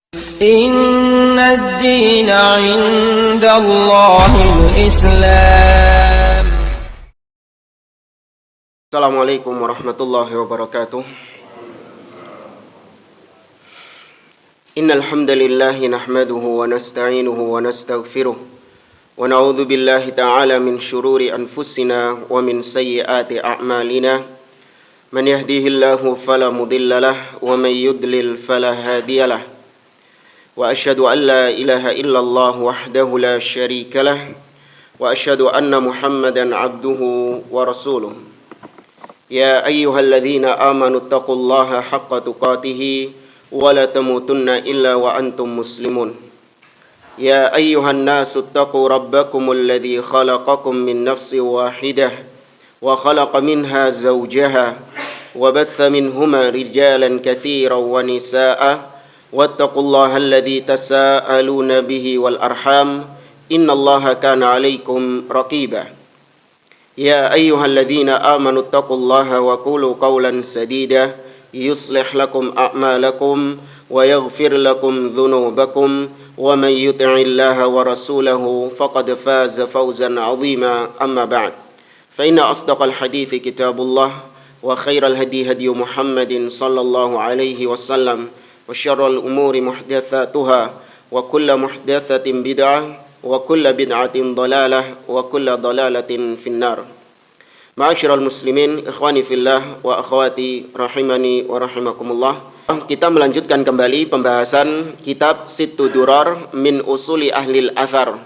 إن الدين عند الله الإسلام. Assalamualaikum warahmatullahi wabarakatuh. Innal hamdalillahi nahmaduhu wa nasta'inuhu wa nastaghfiruh wa na'udzu billahi ta'ala min shururi anfusina wa min sayyiati a'malina. Man yahdihillahu fala mudilla lahu wa man yudlil fala hadiyalah. Wa asyhadu an la ilaha illallah wahdahu la syarika lah wa asyhadu anna Muhammadan abduhu wa rasuluh. Ya ayyuhalladzina amanu taqullaha haqqa tuqatih wa la tamutunna illa wa antum muslimun. Ya ayyuhan nasu taqu rabbakumul ladzi khalaqakum min nafsin wahidah wa khalaqa minha zawjaha wa batha minhuma rijalan katsiran wa nisaa'a wattaqullaha alladzi tasaaluna bihi wal arham innallaha kana 'alaikum raqiba. Ya ayyuhalladzina amanu taqullaha wa qulu qawlan sadida yuslih lakum a'malakum wa yaghfir lakum dhunubakum wa man yuti'illaha wa rasulahu faqad faza fawzan 'azima. Amma ba'd, fa inna asdaqal hadithi kitabullah wa khairal hadi hadi Muhammadin sallallahu alaihi wasallam wa syarrul umuri muhdatsatuha wa kullu muhdatsatin bid'ah wa kullu bid'atin dhalalah wa kullu dhalalatin finnar. Ma'asyiral muslimin, ikhwani fillah wa akhwati rahimani wa rahimakumullah. Kita melanjutkan kembali pembahasan kitab Sittu Durar min Usuli Ahlil Athar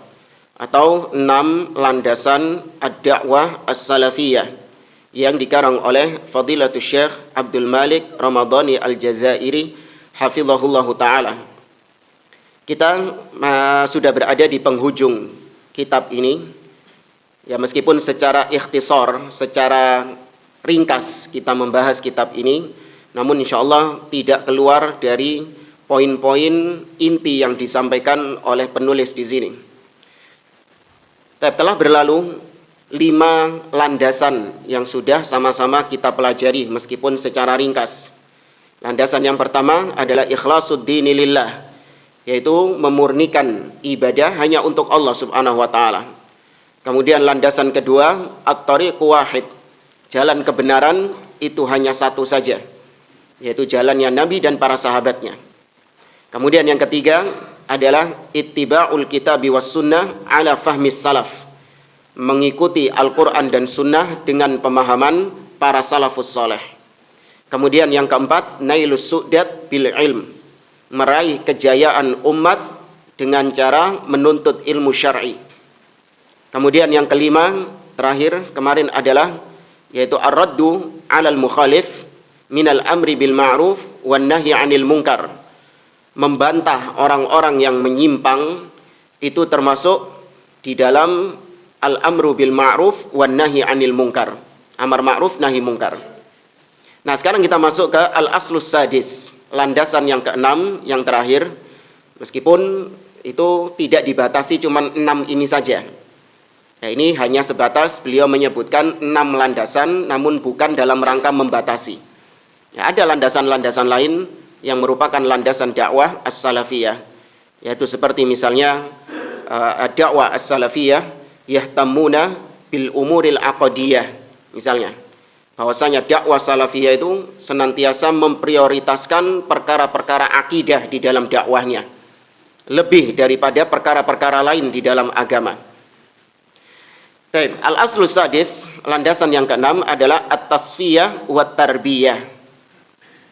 atau 6 landasan ad-da'wah as-salafiyah yang dikarang oleh Fadilatul Syekh Abdul Malik Ramadhani Al-Jazairi hafizahullahu ta'ala. Kita sudah berada di penghujung kitab ini. Ya, meskipun secara ikhtisar, secara ringkas kita membahas kitab ini, namun insyaallah tidak keluar dari poin-poin inti yang disampaikan oleh penulis di sini. Telah berlalu 5 landasan yang sudah sama-sama kita pelajari meskipun secara ringkas. Landasan yang pertama adalah ikhlasuddini lillah, yaitu memurnikan ibadah hanya untuk Allah Subhanahu wa taala. Kemudian landasan kedua, at-tariqu wahid, jalan kebenaran itu hanya satu saja, yaitu jalannya Nabi dan para sahabatnya. Kemudian yang ketiga adalah ittiba'ul kitabi was sunnah ala fahmis salaf, mengikuti Al-Quran dan sunnah dengan pemahaman para salafus saleh. Kemudian yang keempat, nailus su'dat bil ilm, meraih kejayaan umat dengan cara menuntut ilmu syar'i. Kemudian yang kelima, terakhir kemarin adalah yaitu ar-raddu 'alal mukhalif minal amri bil ma'ruf wan nahyi 'anil munkar. Membantah orang-orang yang menyimpang itu termasuk di dalam al-amru bil ma'ruf wan nahyi 'anil munkar. Amar ma'ruf nahi munkar. Nah, sekarang kita masuk ke al-aslus sadis, landasan yang keenam, yang terakhir. Meskipun itu tidak dibatasi cuma 6 ini saja. Nah, ini hanya sebatas beliau menyebutkan 6 landasan, namun bukan dalam rangka membatasi. Ya, ada landasan-landasan lain yang merupakan landasan dakwah as-salafiyah, yaitu seperti misalnya dakwah as-salafiyah yahtamuna bil umuril aqdiyah, misalnya bahwasanya dakwah salafiyah itu senantiasa memprioritaskan perkara-perkara akidah di dalam dakwahnya lebih daripada perkara-perkara lain di dalam agama. Al-aslus sadis, landasan yang keenam adalah at-tasfiyah wa tarbiyah.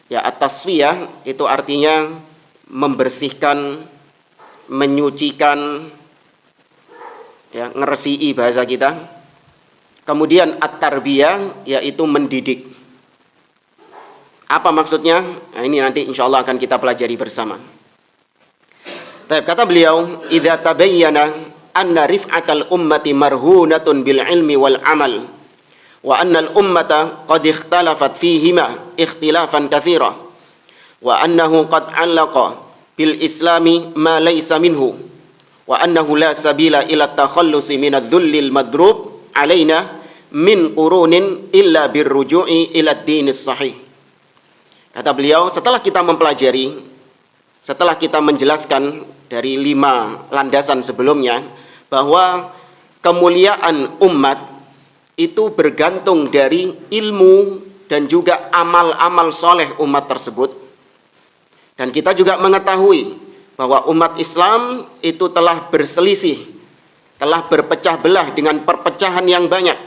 Ya, at-tasfiyah itu artinya membersihkan, menyucikan, ya, ngeresi'i bahasa kita. Kemudian at-tarbiyah yaitu mendidik. Apa maksudnya? Nah, ini nanti insyaallah akan kita pelajari bersama. Kata beliau, idza tabayyana anna rif'atal ummati marhunatun bil ilmi wal amal wa anna al ummata qad ikhtalafat fihima ikhtilafan katsira wa annahu qad 'allaqa bil islami ma laysa minhu wa annahu la sabila ila takhallusi min adh-dhullil madrub alaina min qurunin illa birruju'i ila ad-dinis sahih. Kata beliau, setelah kita mempelajari setelah kita menjelaskan dari 5 landasan sebelumnya bahwa kemuliaan umat itu bergantung dari ilmu dan juga amal-amal soleh umat tersebut. Dan kita juga mengetahui bahwa umat Islam itu telah berselisih, telah berpecah belah dengan perpecahan yang banyak.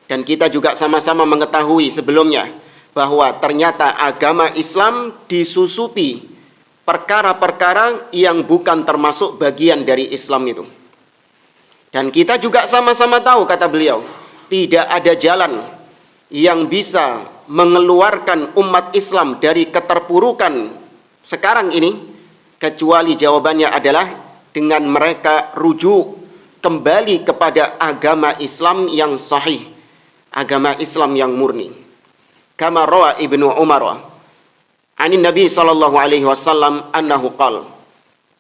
Dan kita juga sama-sama mengetahui sebelumnya bahwa ternyata agama Islam disusupi perkara-perkara yang bukan termasuk bagian dari Islam itu. Dan kita juga sama-sama tahu, kata beliau, tidak ada jalan yang bisa mengeluarkan umat Islam dari keterpurukan sekarang ini, kecuali jawabannya adalah dengan mereka rujuk kembali kepada agama Islam yang sahih, agama Islam yang murni. Kama rawa Ibnu Umar anin Nabi sallallahu alaihi wasallam annahu qala.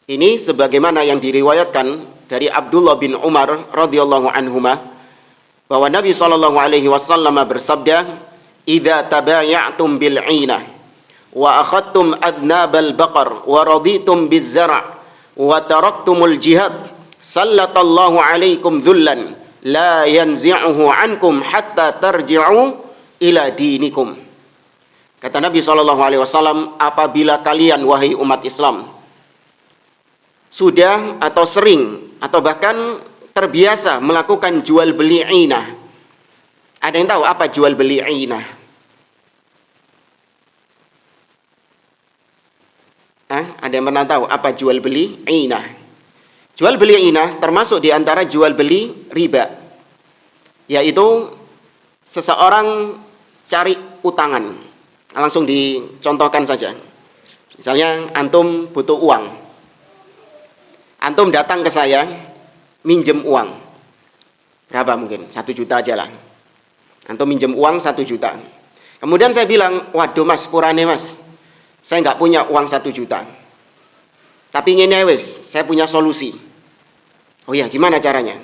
Ini sebagaimana yang diriwayatkan dari Abdullah bin Umar radhiyallahu anhuma bahwa Nabi sallallahu alaihi wasallam bersabda, "Idza tabaya'tum bil 'inah wa akhadtum adnabal baqar wa raditum biz zara' wa taraktumul jihad sallatallahu alaikum dhullan la yanzi'uhu ankum hatta tarji'u ila dinikum." Kata Nabi SAW, apabila kalian, wahai umat Islam, sudah atau sering atau bahkan terbiasa melakukan jual beli inah. Ada yang tahu apa jual beli inah? Ada yang pernah tahu apa jual beli inah? Jual beli inah termasuk di antara jual beli riba, yaitu seseorang cari utangan. Langsung dicontohkan saja. Misalnya antum butuh uang. Antum datang ke saya, minjem uang. Berapa mungkin? 1 juta aja lah. Antum minjem uang 1 juta. Kemudian saya bilang, waduh mas, purane mas, saya nggak punya uang 1 juta. Tapi ngene wis, saya punya solusi. Oh ya, gimana caranya?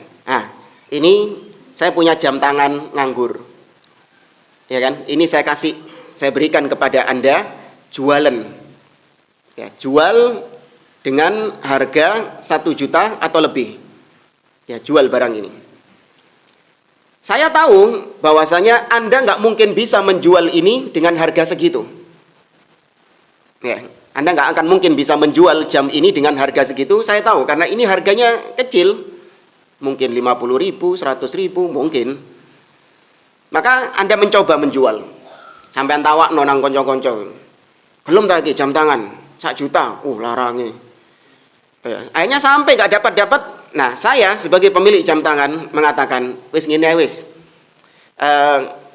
Ini saya punya jam tangan nganggur. Ya kan? Ini saya berikan kepada Anda jualan. Ya, jual dengan harga 1 juta atau lebih. Ya, jual barang ini. Saya tahu bahwasanya Anda nggak mungkin bisa menjual ini dengan harga segitu. Ya, Anda nggak akan mungkin bisa menjual jam ini dengan harga segitu. Saya tahu karena ini harganya kecil. Mungkin 50.000, 100.000 mungkin. Maka Anda mencoba menjual. Sampean tawakno nang kanca-kanca. Belum lagi jam tangan 1 juta. Larange. Akhirnya sampai enggak dapat. Nah, saya sebagai pemilik jam tangan mengatakan, wis ngene wis.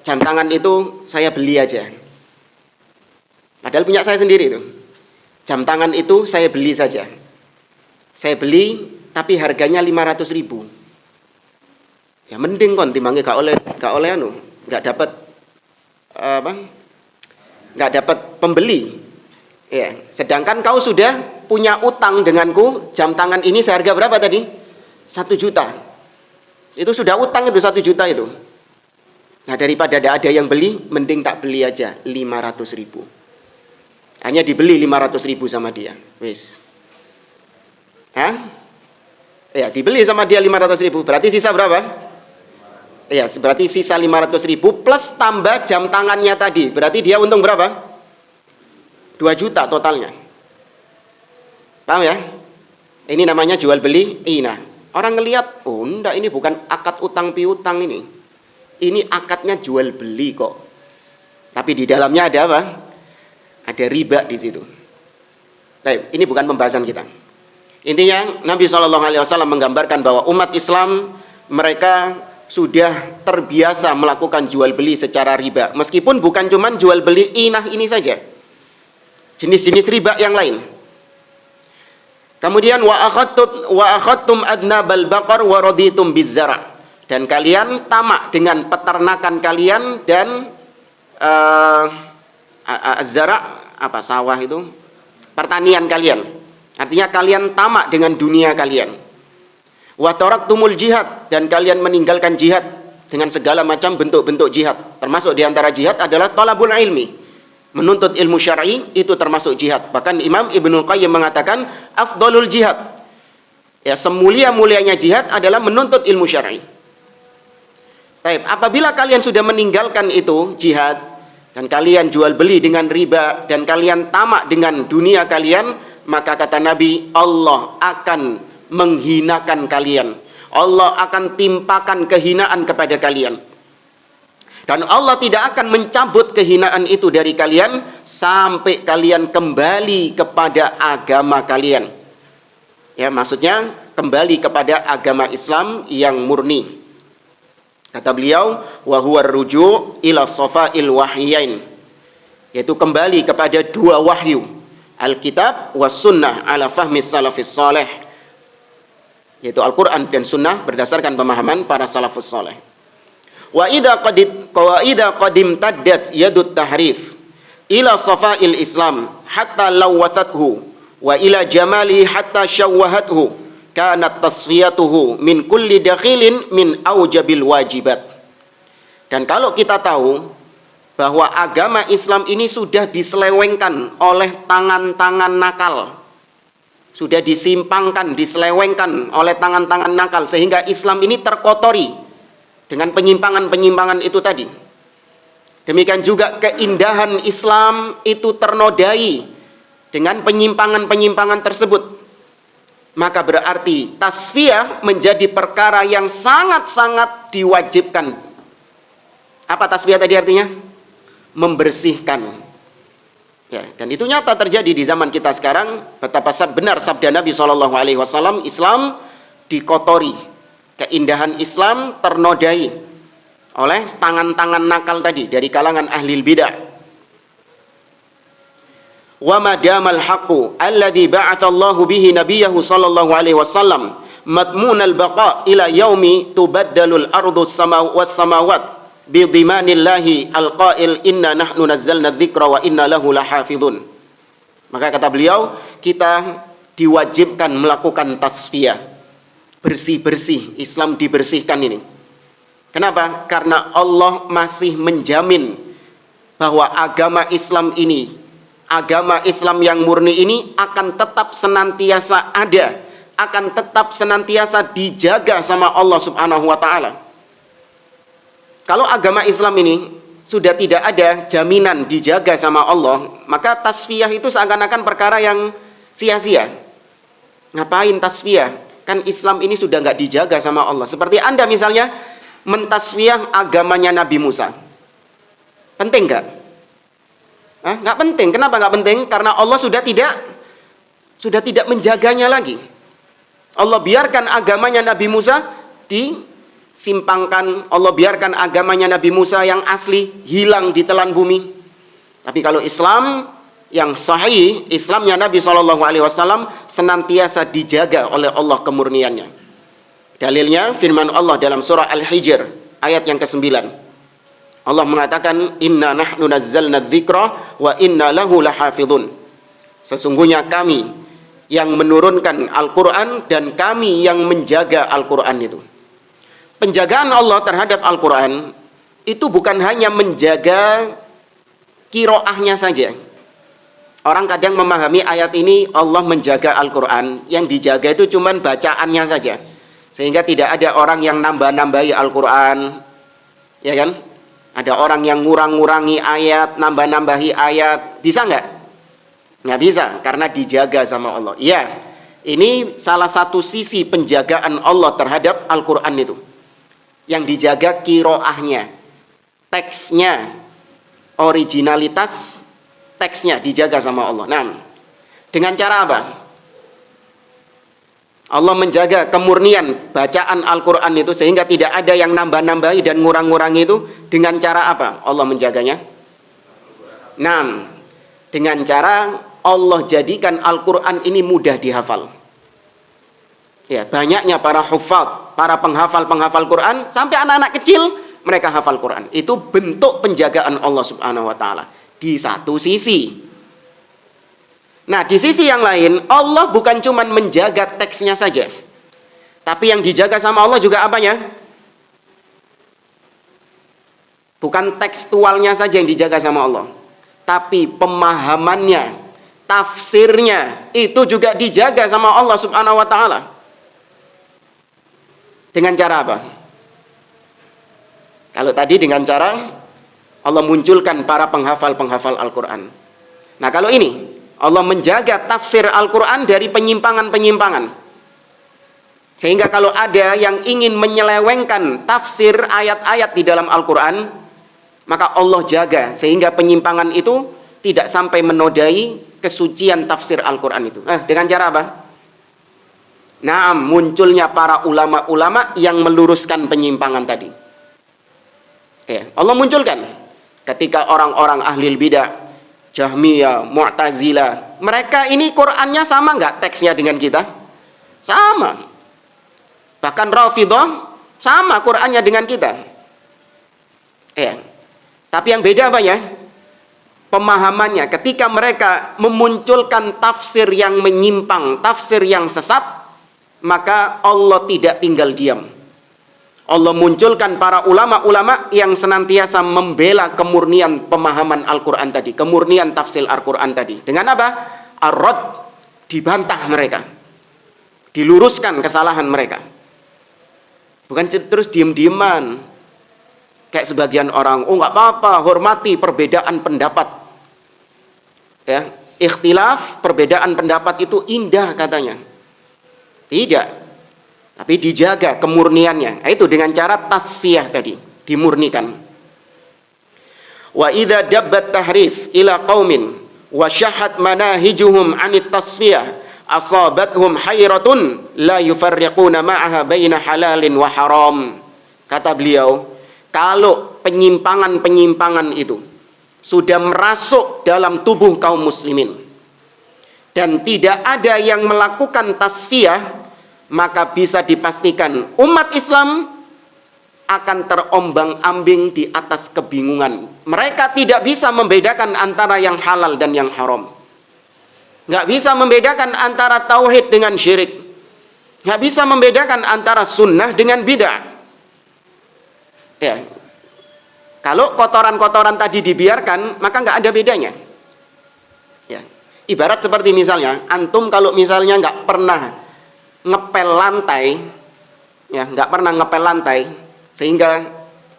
Jam tangan itu saya beli aja. Padahal punya saya sendiri itu. Jam tangan itu saya beli saja. Saya beli tapi harganya 500.000. Ya mending kon timbange gak oleh enggak dapat nggak dapat pembeli. Ya, sedangkan kau sudah punya utang denganku, jam tangan ini seharga berapa tadi? 1 juta. Itu sudah utang itu 1 juta itu. Nah, daripada ada yang beli, mending tak beli aja 500.000. Hanya dibeli 500.000 sama dia. Wis. Ya, dibeli sama dia 500.000. Berarti sisa berapa? Ya, berarti sisa 500.000 plus tambah jam tangannya tadi. Berarti dia untung berapa? 2 juta totalnya. Paham ya? Ini namanya jual beli inah. Orang ngelihat, oh enggak, ini bukan akad utang piutang ini. Ini akadnya jual beli kok. Tapi di dalamnya ada apa? Ada riba di situ. Baik, ini bukan pembahasan kita. Intinya Nabi SAW menggambarkan bahwa umat Islam mereka sudah terbiasa melakukan jual beli secara riba, meskipun bukan cuma jual beli inah ini saja, jenis-jenis riba yang lain. Kemudian wa akhadtum adnabal baqar wa raditum bizzara, dan kalian tamak dengan peternakan kalian dan zara apa sawah itu, pertanian kalian. Artinya kalian tamak dengan dunia kalian. Wa taraktumul jihad, dan kalian meninggalkan jihad dengan segala macam bentuk-bentuk jihad. Termasuk diantara jihad adalah talabul ilmi, Menuntut ilmu syar'i itu termasuk jihad. Bahkan Imam Ibnu Qayyim mengatakan afdhalul jihad. Ya, semulia-mulianya jihad adalah menuntut ilmu syar'i. Baik, apabila kalian sudah meninggalkan itu jihad dan kalian jual beli dengan riba dan kalian tamak dengan dunia kalian, maka kata Nabi, Allah akan menghinakan kalian. Allah akan timpakan kehinaan kepada kalian. Dan Allah tidak akan mencabut kehinaan itu dari kalian sampai kalian kembali kepada agama kalian. Ya, maksudnya kembali kepada agama Islam yang murni. Kata beliau, wa huwa ruju' ila safa'il wahyain. Yaitu kembali kepada dua wahyu, Alkitab was sunnah ala fahmi salafis saleh. Yaitu Al-Qur'an dan sunnah berdasarkan pemahaman para salafus saleh. Wa idza qadim taddat yadut tahrif ila safa'il Islam hatta lawathathu wa ila jamali hatta syawwahathu kanat tasfiyatuhu min kulli dakhilin min aujabil wajibat. Dan kalau kita tahu bahwa agama Islam ini sudah diselewengkan oleh tangan-tangan nakal, sudah disimpangkan, diselewengkan oleh tangan-tangan nakal, sehingga Islam ini terkotori dengan penyimpangan-penyimpangan itu tadi. Demikian juga keindahan Islam itu ternodai dengan penyimpangan-penyimpangan tersebut. Maka berarti tasfiyah menjadi perkara yang sangat-sangat diwajibkan. Apa tasfiyah tadi artinya? Membersihkan. Ya, dan itu nyata terjadi di zaman kita sekarang. Betapa benar sabda Nabi SAW, Islam dikotori. Keindahan Islam ternodai oleh tangan-tangan nakal tadi dari kalangan ahli bidah. Wa madamal haqqu alladhi ba'athallahu bihi nabiyahu sallallahu alaihi wasallam matmunal baqa ila yaumi tubaddalul ardu was samawat bi dhimanillahi alqa'il inna nahnu nazzalna dzikra wa inna lahu lahafizun. Maka kata beliau, kita diwajibkan melakukan tasfiyah. Bersih-bersih, Islam dibersihkan ini. Kenapa? Karena Allah masih menjamin bahwa agama Islam ini, agama Islam yang murni ini akan tetap senantiasa ada, akan tetap senantiasa dijaga sama Allah Subhanahu wa ta'ala. Kalau agama Islam ini sudah tidak ada jaminan dijaga sama Allah, maka tasfiyah itu seakan-akan perkara yang sia-sia. Ngapain tasfiyah? Kan Islam ini sudah nggak dijaga sama Allah. Seperti Anda misalnya mentasfiyah agamanya Nabi Musa. Penting nggak? Nggak penting. Kenapa nggak penting? Karena Allah sudah tidak menjaganya lagi. Allah biarkan agamanya Nabi Musa disimpangkan. Allah biarkan agamanya Nabi Musa yang asli hilang di telan bumi. Tapi kalau Islam yang sahih, Islamnya Nabi SAW senantiasa dijaga oleh Allah kemurniannya. Dalilnya firman Allah dalam surah Al-Hijr ayat yang ke-9. Allah mengatakan, inna nahnu nazzalna dzikra wa inna lahu lahafizun. Sesungguhnya kami yang menurunkan Al-Quran dan kami yang menjaga Al-Quran itu. Penjagaan Allah terhadap Al-Quran itu bukan hanya menjaga kiroahnya saja. Orang kadang memahami ayat ini Allah menjaga Al-Quran, yang dijaga itu cuma bacaannya saja, sehingga tidak ada orang yang nambah-nambahi Al-Quran, ya kan? Ada orang yang ngurang-ngurangi ayat, nambah-nambahi ayat, bisa nggak? Nggak bisa, karena dijaga sama Allah. Ya, ini salah satu sisi penjagaan Allah terhadap Al-Quran itu, yang dijaga kiroahnya, teksnya, originalitas teksnya dijaga sama Allah. Nah, dengan cara apa? Allah menjaga kemurnian bacaan Al-Quran itu sehingga tidak ada yang nambah-nambahi dan ngurang-ngurangi itu. Dengan cara apa Allah menjaganya? Nah, dengan cara Allah jadikan Al-Quran ini mudah dihafal. Ya, banyaknya para hufaz, para penghafal-penghafal Quran, sampai anak-anak kecil mereka hafal Quran. Itu bentuk penjagaan Allah Subhanahu wa ta'ala. Di satu sisi. Nah, di sisi yang lain, Allah bukan cuma menjaga teksnya saja, tapi yang dijaga sama Allah juga apanya? Bukan tekstualnya saja yang dijaga sama Allah, tapi pemahamannya, tafsirnya itu juga dijaga sama Allah Subhanahu wa taala. Dengan cara apa? Kalau tadi dengan cara Allah munculkan para penghafal-penghafal Al-Qur'an. Nah, kalau ini Allah menjaga tafsir Al-Qur'an dari penyimpangan-penyimpangan. Sehingga kalau ada yang ingin menyelewengkan tafsir ayat-ayat di dalam Al-Qur'an, maka Allah jaga sehingga penyimpangan itu tidak sampai menodai kesucian tafsir Al-Qur'an itu. Dengan cara apa? Nah, munculnya para ulama-ulama yang meluruskan penyimpangan tadi. Allah munculkan ketika orang-orang ahli bidah, Jahmiyah, Mu'tazilah, mereka ini Qur'annya sama nggak teksnya dengan kita? Sama. Bahkan Rafidhah sama Qur'annya dengan kita. Tapi yang beda apa ya? Pemahamannya. Ketika mereka memunculkan tafsir yang menyimpang, tafsir yang sesat, maka Allah tidak tinggal diam. Allah munculkan para ulama-ulama yang senantiasa membela kemurnian pemahaman Al-Quran tadi, kemurnian tafsir Al-Quran tadi. Dengan apa? Ar-Rad, dibantah mereka, diluruskan kesalahan mereka. Bukan terus diem-dieman kayak sebagian orang, nggak apa-apa, hormati perbedaan pendapat. Ikhtilaf, perbedaan pendapat itu indah katanya. Tidak, tapi dijaga kemurniannya. Itu dengan cara tasfiyah tadi, dimurnikan. Wa idza dabbat tahrif ila qaumin wa syahat manahijuhum 'anit tasfiyah asabathum hayratun la yufarriquna ma'aha baina halalin wa haram. Kata beliau, kalau penyimpangan-penyimpangan itu sudah merasuk dalam tubuh kaum muslimin dan tidak ada yang melakukan tasfiyah, maka bisa dipastikan umat Islam akan terombang-ambing di atas kebingungan. Mereka tidak bisa membedakan antara yang halal dan yang haram. Nggak bisa membedakan antara tauhid dengan syirik. Nggak bisa membedakan antara sunnah dengan bid'ah. Kalau kotoran-kotoran tadi dibiarkan, maka nggak ada bedanya. Ibarat seperti misalnya, antum kalau misalnya nggak pernah ngepel lantai, nggak pernah ngepel lantai, sehingga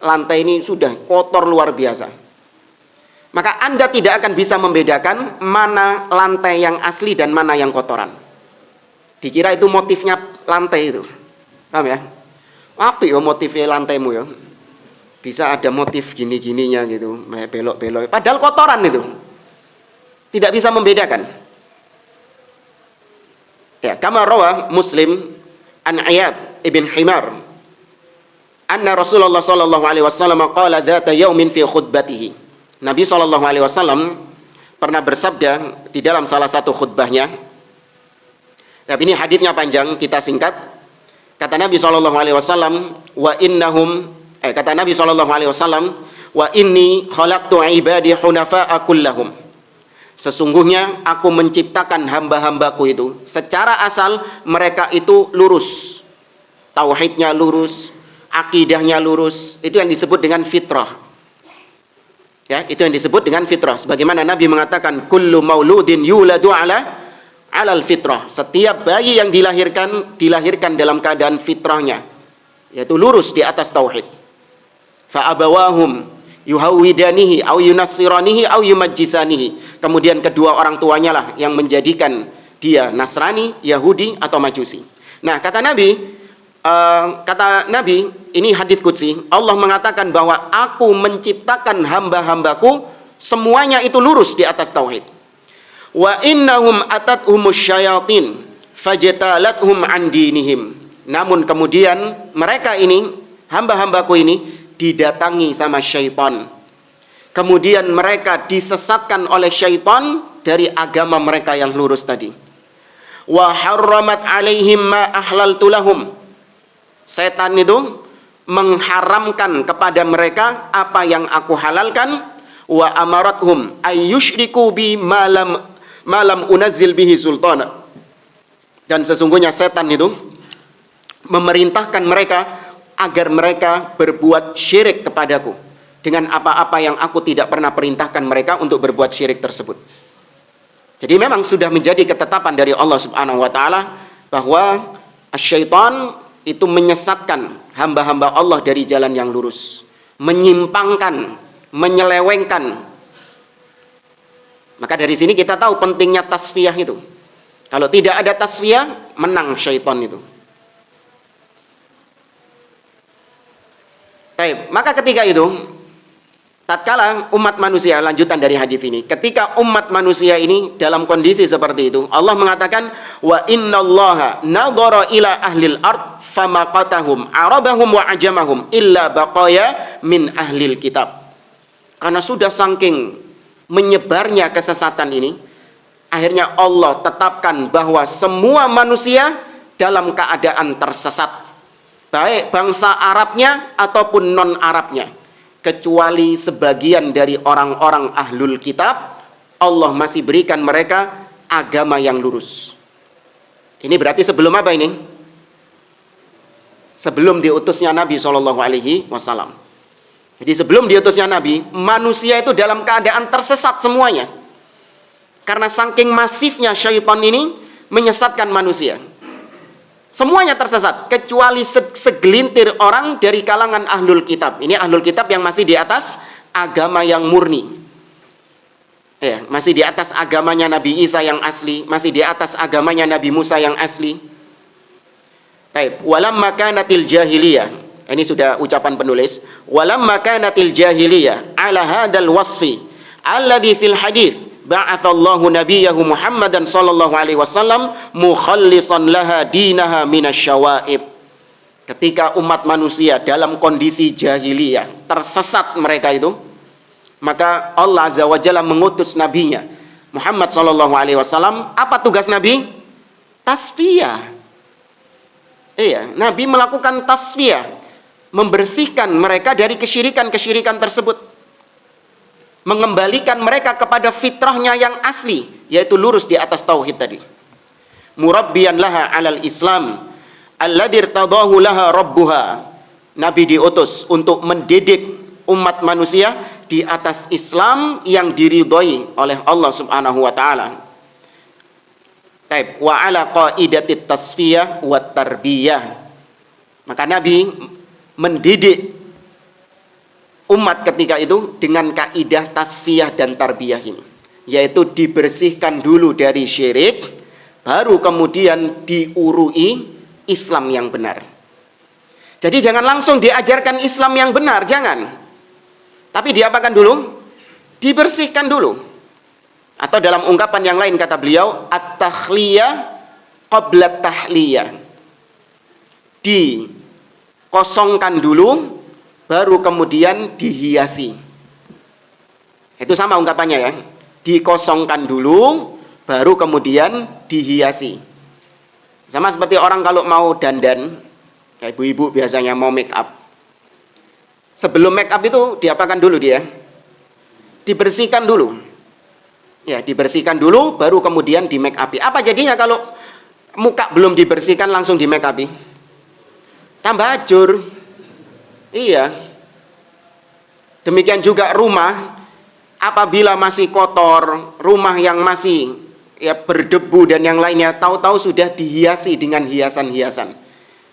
lantai ini sudah kotor luar biasa. Maka Anda tidak akan bisa membedakan mana lantai yang asli dan mana yang kotoran. Dikira itu motifnya lantai itu. Paham ya? Apa ya motifnya lantaimu ya? Bisa ada motif gini-gininya gitu, belok-belok. Padahal kotoran itu. Tidak bisa membedakan. Kama rawa Muslim an Iyad ibn Himar anna Rasulullah sallallahu alaihi wasallam qala dzata yaumin fi khutbatihi. Nabi SAW pernah bersabda di dalam salah satu khutbahnya. Tapi ini haditsnya panjang, kita singkat. Kata Nabi SAW, kata Nabi SAW, wa inni khalaqtu ibadi hunafa'a kullahum. Sesungguhnya aku menciptakan hamba-hambaku itu secara asal mereka itu lurus, tauhidnya lurus, akidahnya lurus. Itu yang disebut dengan fitrah. Itu yang disebut dengan fitrah. Sebagaimana Nabi mengatakan, kullu mauludin yuladu alal fitrah. Setiap bayi yang dilahirkan dalam keadaan fitrahnya, yaitu lurus di atas tauhid. Fa abawahum yuhawwidanihi au yunassiranihi au yumajjisanihi. Kemudian kedua orang tuanya lah yang menjadikan dia Nasrani, Yahudi atau Majusi. Nah, kata Nabi, ini hadits qudsi, Allah mengatakan bahwa aku menciptakan hamba-hambaku semuanya itu lurus di atas tauhid. Wa innahum atathumus syayatin fajtalathum an dinihim. Namun kemudian mereka ini, hamba-hambaku ini didatangi sama syaitan. Kemudian mereka disesatkan oleh syaitan dari agama mereka yang lurus tadi. Wa harramat alaihim ma ahlaltu lahum. Setan itu mengharamkan kepada mereka apa yang aku halalkan. Wa amarathum ayyushriku bi malam unazzil bihi sultana. Dan sesungguhnya setan itu memerintahkan mereka agar mereka berbuat syirik kepadaku dengan apa-apa yang aku tidak pernah perintahkan mereka untuk berbuat syirik tersebut. Jadi memang sudah menjadi ketetapan dari Allah Subhanahu wa taala bahwa syaitan itu menyesatkan hamba-hamba Allah dari jalan yang lurus, menyimpangkan, menyelewengkan. Maka dari sini kita tahu pentingnya tasfiyah itu. Kalau tidak ada tasfiyah, menang syaitan itu. Baik, maka ketika itu, tatkala umat manusia, lanjutan dari hadis ini, ketika umat manusia ini dalam kondisi seperti itu, Allah mengatakan, wa innallaha nadhara ila ahlil ard famaqatahum arabahum wa ajamahum illa baqaya min ahlil kitab. Karena sudah saking menyebarnya kesesatan ini, akhirnya Allah tetapkan bahwa semua manusia dalam keadaan tersesat, baik bangsa Arabnya ataupun non-Arabnya, kecuali sebagian dari orang-orang ahlul kitab, Allah masih berikan mereka agama yang lurus. Ini berarti sebelum apa ini? Sebelum diutusnya Nabi SAW. Jadi sebelum diutusnya Nabi, manusia itu dalam keadaan tersesat semuanya. Karena saking masifnya syaitan ini menyesatkan manusia. Semuanya tersesat, kecuali segelintir orang dari kalangan ahlul kitab. Ini ahlul kitab yang masih di atas agama yang murni. Ya, masih di atas agamanya Nabi Isa yang asli, masih di atas agamanya Nabi Musa yang asli. Baik, walamma kanatil jahiliyah. Ini sudah ucapan penulis. Walamma kanatil jahiliyah ala hadzal wasfi alladhi fil hadits ba'athallahu nabiyahu Muhammadan sallallahu alaihi wasallam mukhallisan laha dinaha minasyawaib. Ketika umat manusia dalam kondisi jahiliyah, tersesat mereka itu, maka Allah Azza wa Jalla mengutus nabinya Muhammad sallallahu alaihi wasallam. Apa tugas Nabi? Tasfiyah. Iya, Nabi melakukan tasfiyah, membersihkan mereka dari kesyirikan-kesyirikan tersebut, mengembalikan mereka kepada fitrahnya yang asli, yaitu lurus di atas tauhid tadi. Murabbiyan laha 'alal Islam alladzi irtadahu laha rabbuha. Nabi diutus untuk mendidik umat manusia di atas Islam yang diridhoi oleh Allah Subhanahu wa taala. Wa 'ala qaidatit tasfiyah wat tarbiyah. Maka Nabi mendidik umat ketika itu dengan kaidah tasfiyah dan tarbiyah ini, yaitu dibersihkan dulu dari syirik, baru kemudian diurui Islam yang benar. Jadi jangan langsung diajarkan Islam yang benar, jangan. Tapi diapakan dulu? Dibersihkan dulu. Atau dalam ungkapan yang lain kata beliau, at-takhliyah qabla tahliyah. Dikosongkan dulu, baru kemudian dihiasi. Itu sama ungkapannya ya. Dikosongkan dulu, baru kemudian dihiasi. Sama seperti orang kalau mau dandan, kayak ibu-ibu biasanya mau make up. Sebelum make up itu diapakan dulu dia? Dibersihkan dulu. Ya, dibersihkan dulu, baru kemudian di make up. Apa jadinya kalau muka belum dibersihkan langsung di make up? Tambah ajur. Iya. Demikian juga rumah, apabila masih kotor, rumah yang masih ya berdebu dan yang lainnya, tahu-tahu sudah dihiasi dengan hiasan-hiasan.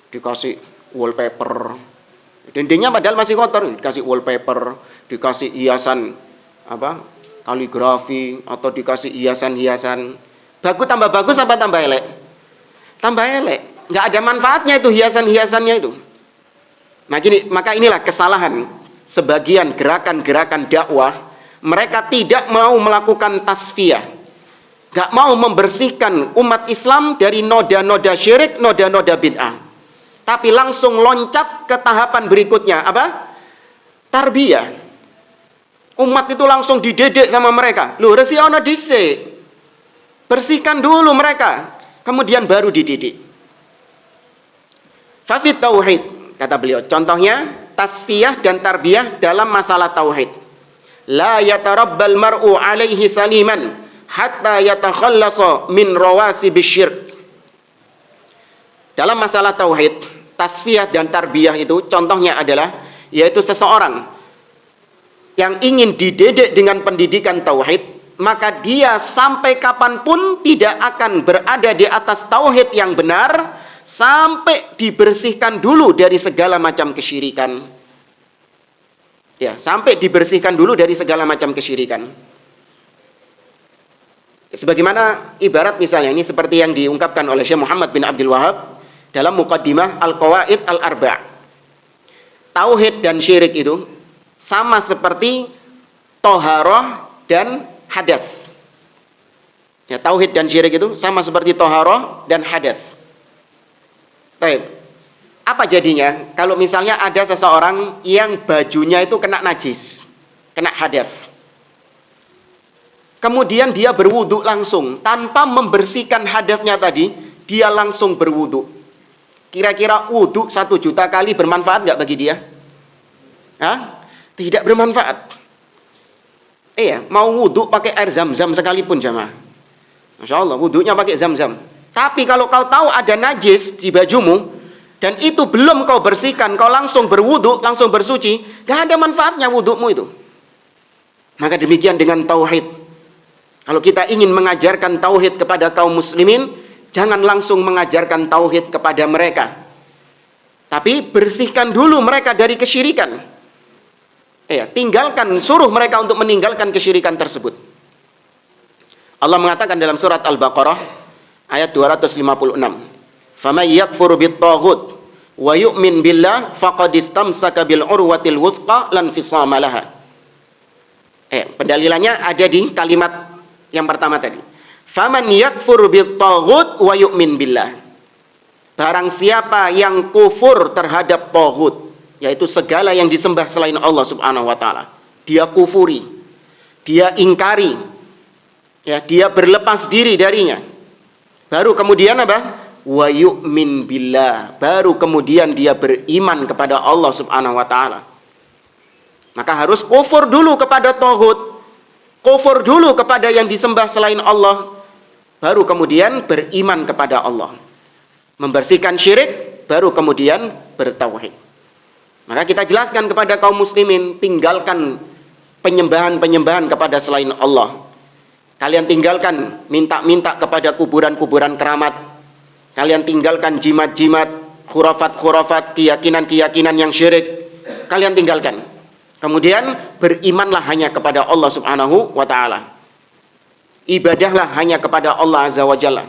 Dikasih wallpaper. Dindingnya padahal masih kotor, dikasih wallpaper, dikasih hiasan apa? Kaligrafi, atau dikasih hiasan-hiasan. Bagus, tambah bagus apa tambah elek? Tambah elek. Nggak ada manfaatnya itu hiasan-hiasannya itu. Maka inilah kesalahan sebagian gerakan-gerakan dakwah. Mereka tidak mau melakukan tasfiyah, gak mau membersihkan umat Islam dari noda-noda syirik, noda-noda bid'ah, tapi langsung loncat ke tahapan berikutnya. Apa? Tarbiyah. Umat itu langsung dididik sama mereka. Loh, resi ono dhisik. Bersihkan dulu mereka, kemudian baru dididik. Fafit tauhid, kata beliau, contohnya tasfiyah dan tarbiyah dalam masalah tauhid. La yatarabbal mar'u alaihi saliman hatta yatakhallasa min rawasib syirk. Dalam masalah tauhid, tasfiyah dan tarbiyah itu contohnya adalah, yaitu seseorang yang ingin dididik dengan pendidikan tauhid, maka dia sampai kapanpun tidak akan berada di atas tauhid yang benar sampai dibersihkan dulu dari segala macam kesyirikan. Ya, sampai dibersihkan dulu dari segala macam kesyirikan. Sebagaimana ibarat misalnya ini seperti yang diungkapkan oleh Syekh Muhammad bin Abdul Wahab dalam Muqaddimah Al-Qawaid Al-Arba'. Tauhid dan syirik itu sama seperti toharoh dan hadas. Ya, tauhid dan syirik itu sama seperti toharoh dan hadas. Baik. Apa jadinya kalau misalnya ada seseorang yang bajunya itu kena najis, kena hadas. Kemudian dia berwudu langsung tanpa membersihkan hadasnya tadi, dia langsung berwudu. Kira-kira wudu 1 juta kali bermanfaat nggak bagi dia? Hah? Tidak bermanfaat. Iya, mau wudu pakai air zam-zam sekalipun jamaah. Masya Allah, wudunya pakai zam-zam. Tapi kalau kau tahu ada najis di bajumu dan itu belum kau bersihkan, kau langsung berwudu, langsung bersuci, gak ada manfaatnya wudumu itu. Maka demikian dengan tauhid. Kalau kita ingin mengajarkan tauhid kepada kaum muslimin, jangan langsung mengajarkan tauhid kepada mereka. Tapi bersihkan dulu mereka dari kesyirikan. Tinggalkan, suruh mereka untuk meninggalkan kesyirikan tersebut. Allah mengatakan dalam surat Al-Baqarah ayat 256, "Faman yakfur bit-taghut wa yu'min billah faqad istamsaka bil urwatil wuthqa lan fisama laha." Pendalilannya ada di kalimat yang pertama tadi. Faman yakfur bit-taghut wa yu'min billah. Barang siapa yang kufur terhadap taghut, yaitu segala yang disembah selain Allah Subhanahu wa taala, dia kufuri, dia ingkari, ya, dia berlepas diri darinya. Baru kemudian apa? Wa yu'min billah. Baru kemudian dia beriman kepada Allah Subhanahu wa taala. Maka harus kufur dulu kepada taghut. Kufur dulu kepada yang disembah selain Allah, baru kemudian beriman kepada Allah. Membersihkan syirik, baru kemudian bertauhid. Maka kita jelaskan kepada kaum muslimin, tinggalkan penyembahan-penyembahan kepada selain Allah. Kalian tinggalkan minta-minta kepada kuburan-kuburan keramat. Kalian tinggalkan jimat-jimat, khurafat-khurafat, keyakinan-keyakinan yang syirik. Kalian tinggalkan. Kemudian berimanlah hanya kepada Allah Subhanahu wa taala. Ibadahlah hanya kepada Allah Azza wa Jalla.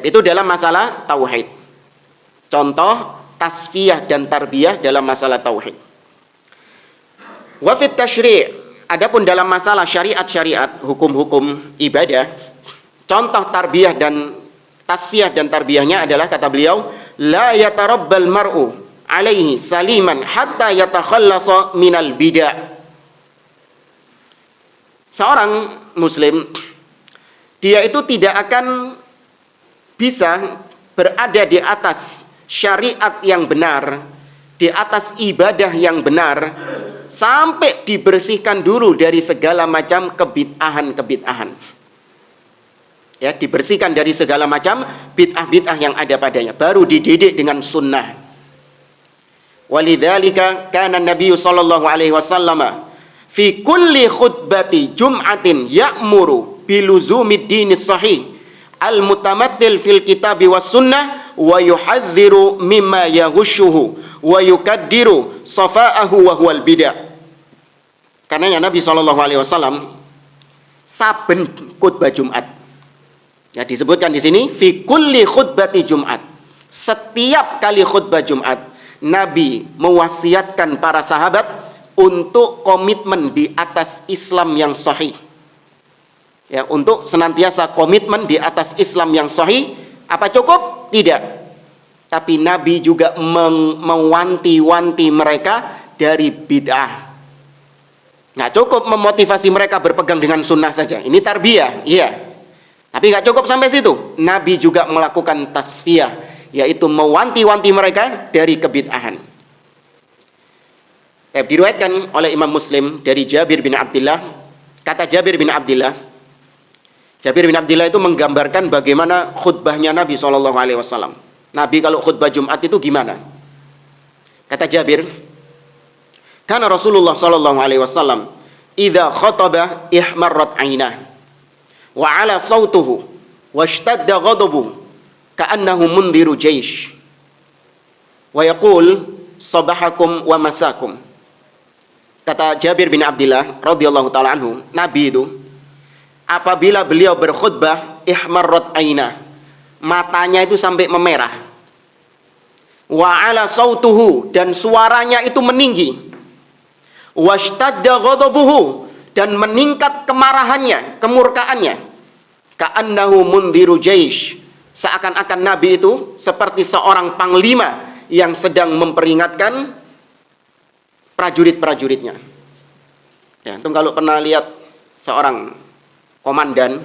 Itu dalam masalah tauhid. Contoh tasfiyah dan tarbiyah dalam masalah tauhid. Wa fit tasyri', adapun dalam masalah syariat-syariat, hukum-hukum ibadah, contoh tarbiyah dan tasfiyah dan tarbiyahnya adalah kata beliau, la yatarabbal mar'u alaihi saliman hatta yatakhallasa minal bid'ah. Seorang muslim, dia itu tidak akan bisa berada di atas syariat yang benar, di atas ibadah yang benar, sampai dibersihkan dulu dari segala macam kebid'ahan-kebid'ahan. Ya, dibersihkan dari segala macam bid'ah-bid'ah yang ada padanya, baru dididik dengan sunnah. Walidzalika kana Nabi sallallahu alaihi wasallam fi kulli khutbati jum'atin ya'muru biluzumid dinis sahih al-mutamatthil fil kitabi was sunnah wa yuhadziru mimma yaghushuhu wa yukaddiru safa'ahu wa huwal bid'ah. Karena Nabi sallallahu alaihi wasallam saben khutbah Jumat, ya disebutkan di sini fi kulli khutbati Jumat, setiap kali khutbah Jumat Nabi mewasiatkan para sahabat untuk komitmen di atas Islam yang sahih. Ya, untuk senantiasa komitmen di atas Islam yang sahih. Apa cukup? Tidak. Tapi Nabi juga mewanti-wanti mereka dari bid'ah. Nggak cukup memotivasi mereka berpegang dengan sunnah saja. Ini tarbiyah, iya. Tapi nggak cukup sampai situ. Nabi juga melakukan tasfiyah, yaitu mewanti-wanti mereka dari kebid'ahan. Diriwayatkan oleh Imam Muslim dari Jabir bin Abdullah, kata Jabir bin Abdullah itu menggambarkan bagaimana khutbahnya Nabi SAW. Nabi kalau khutbah Jumat itu gimana? Kata Jabir, Karena Rasulullah sallallahu alaihi wasallam idza khataba ihmarrat 'ainah wa 'ala sautuhu washtadda ghadabuhu ka'annahu mundhiru jaysh wa yaqul sabahakum wa masakum. Kata Jabir bin Abdullah radhiyallahu taala anhu, Nabi itu apabila beliau berkhutbah ihmarrat 'ainah, matanya itu sampai memerah. Wa 'ala sautuhu, dan suaranya itu meninggi. Washtadda ghadabuhu, dan meningkat kemarahannya, kemurkaannya. Ka'annahu mundhiru jaysh, seakan-akan Nabi itu seperti seorang panglima yang sedang memperingatkan prajurit-prajuritnya. Ya, antum kalau pernah lihat seorang komandan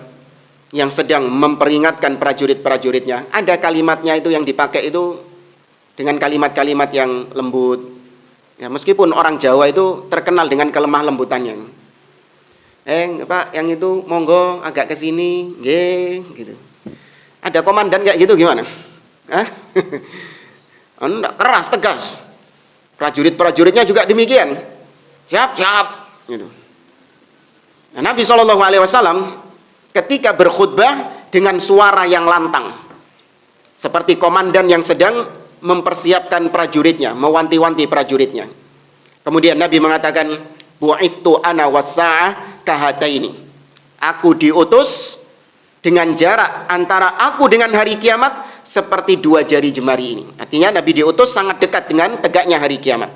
yang sedang memperingatkan prajurit-prajuritnya, ada kalimatnya itu yang dipakai itu dengan kalimat-kalimat yang lembut. Ya, meskipun orang Jawa itu terkenal dengan kelemah lembutannya. Pak, yang itu monggo agak ke sini, nggih, gitu. Ada komandan kayak gitu gimana? Hah? Enggak, keras, tegas. Prajurit-prajuritnya juga demikian. Siap, gitu. Nah, Nabi SAW ketika berkhutbah dengan suara yang lantang, seperti komandan yang sedang mempersiapkan prajuritnya, mewanti-wanti prajuritnya. Kemudian Nabi mengatakan, bu'ithtu ana was-sa'ah kahataini. Aku diutus dengan jarak antara aku dengan hari kiamat seperti dua jari jemari ini. Artinya Nabi diutus sangat dekat dengan tegaknya hari kiamat.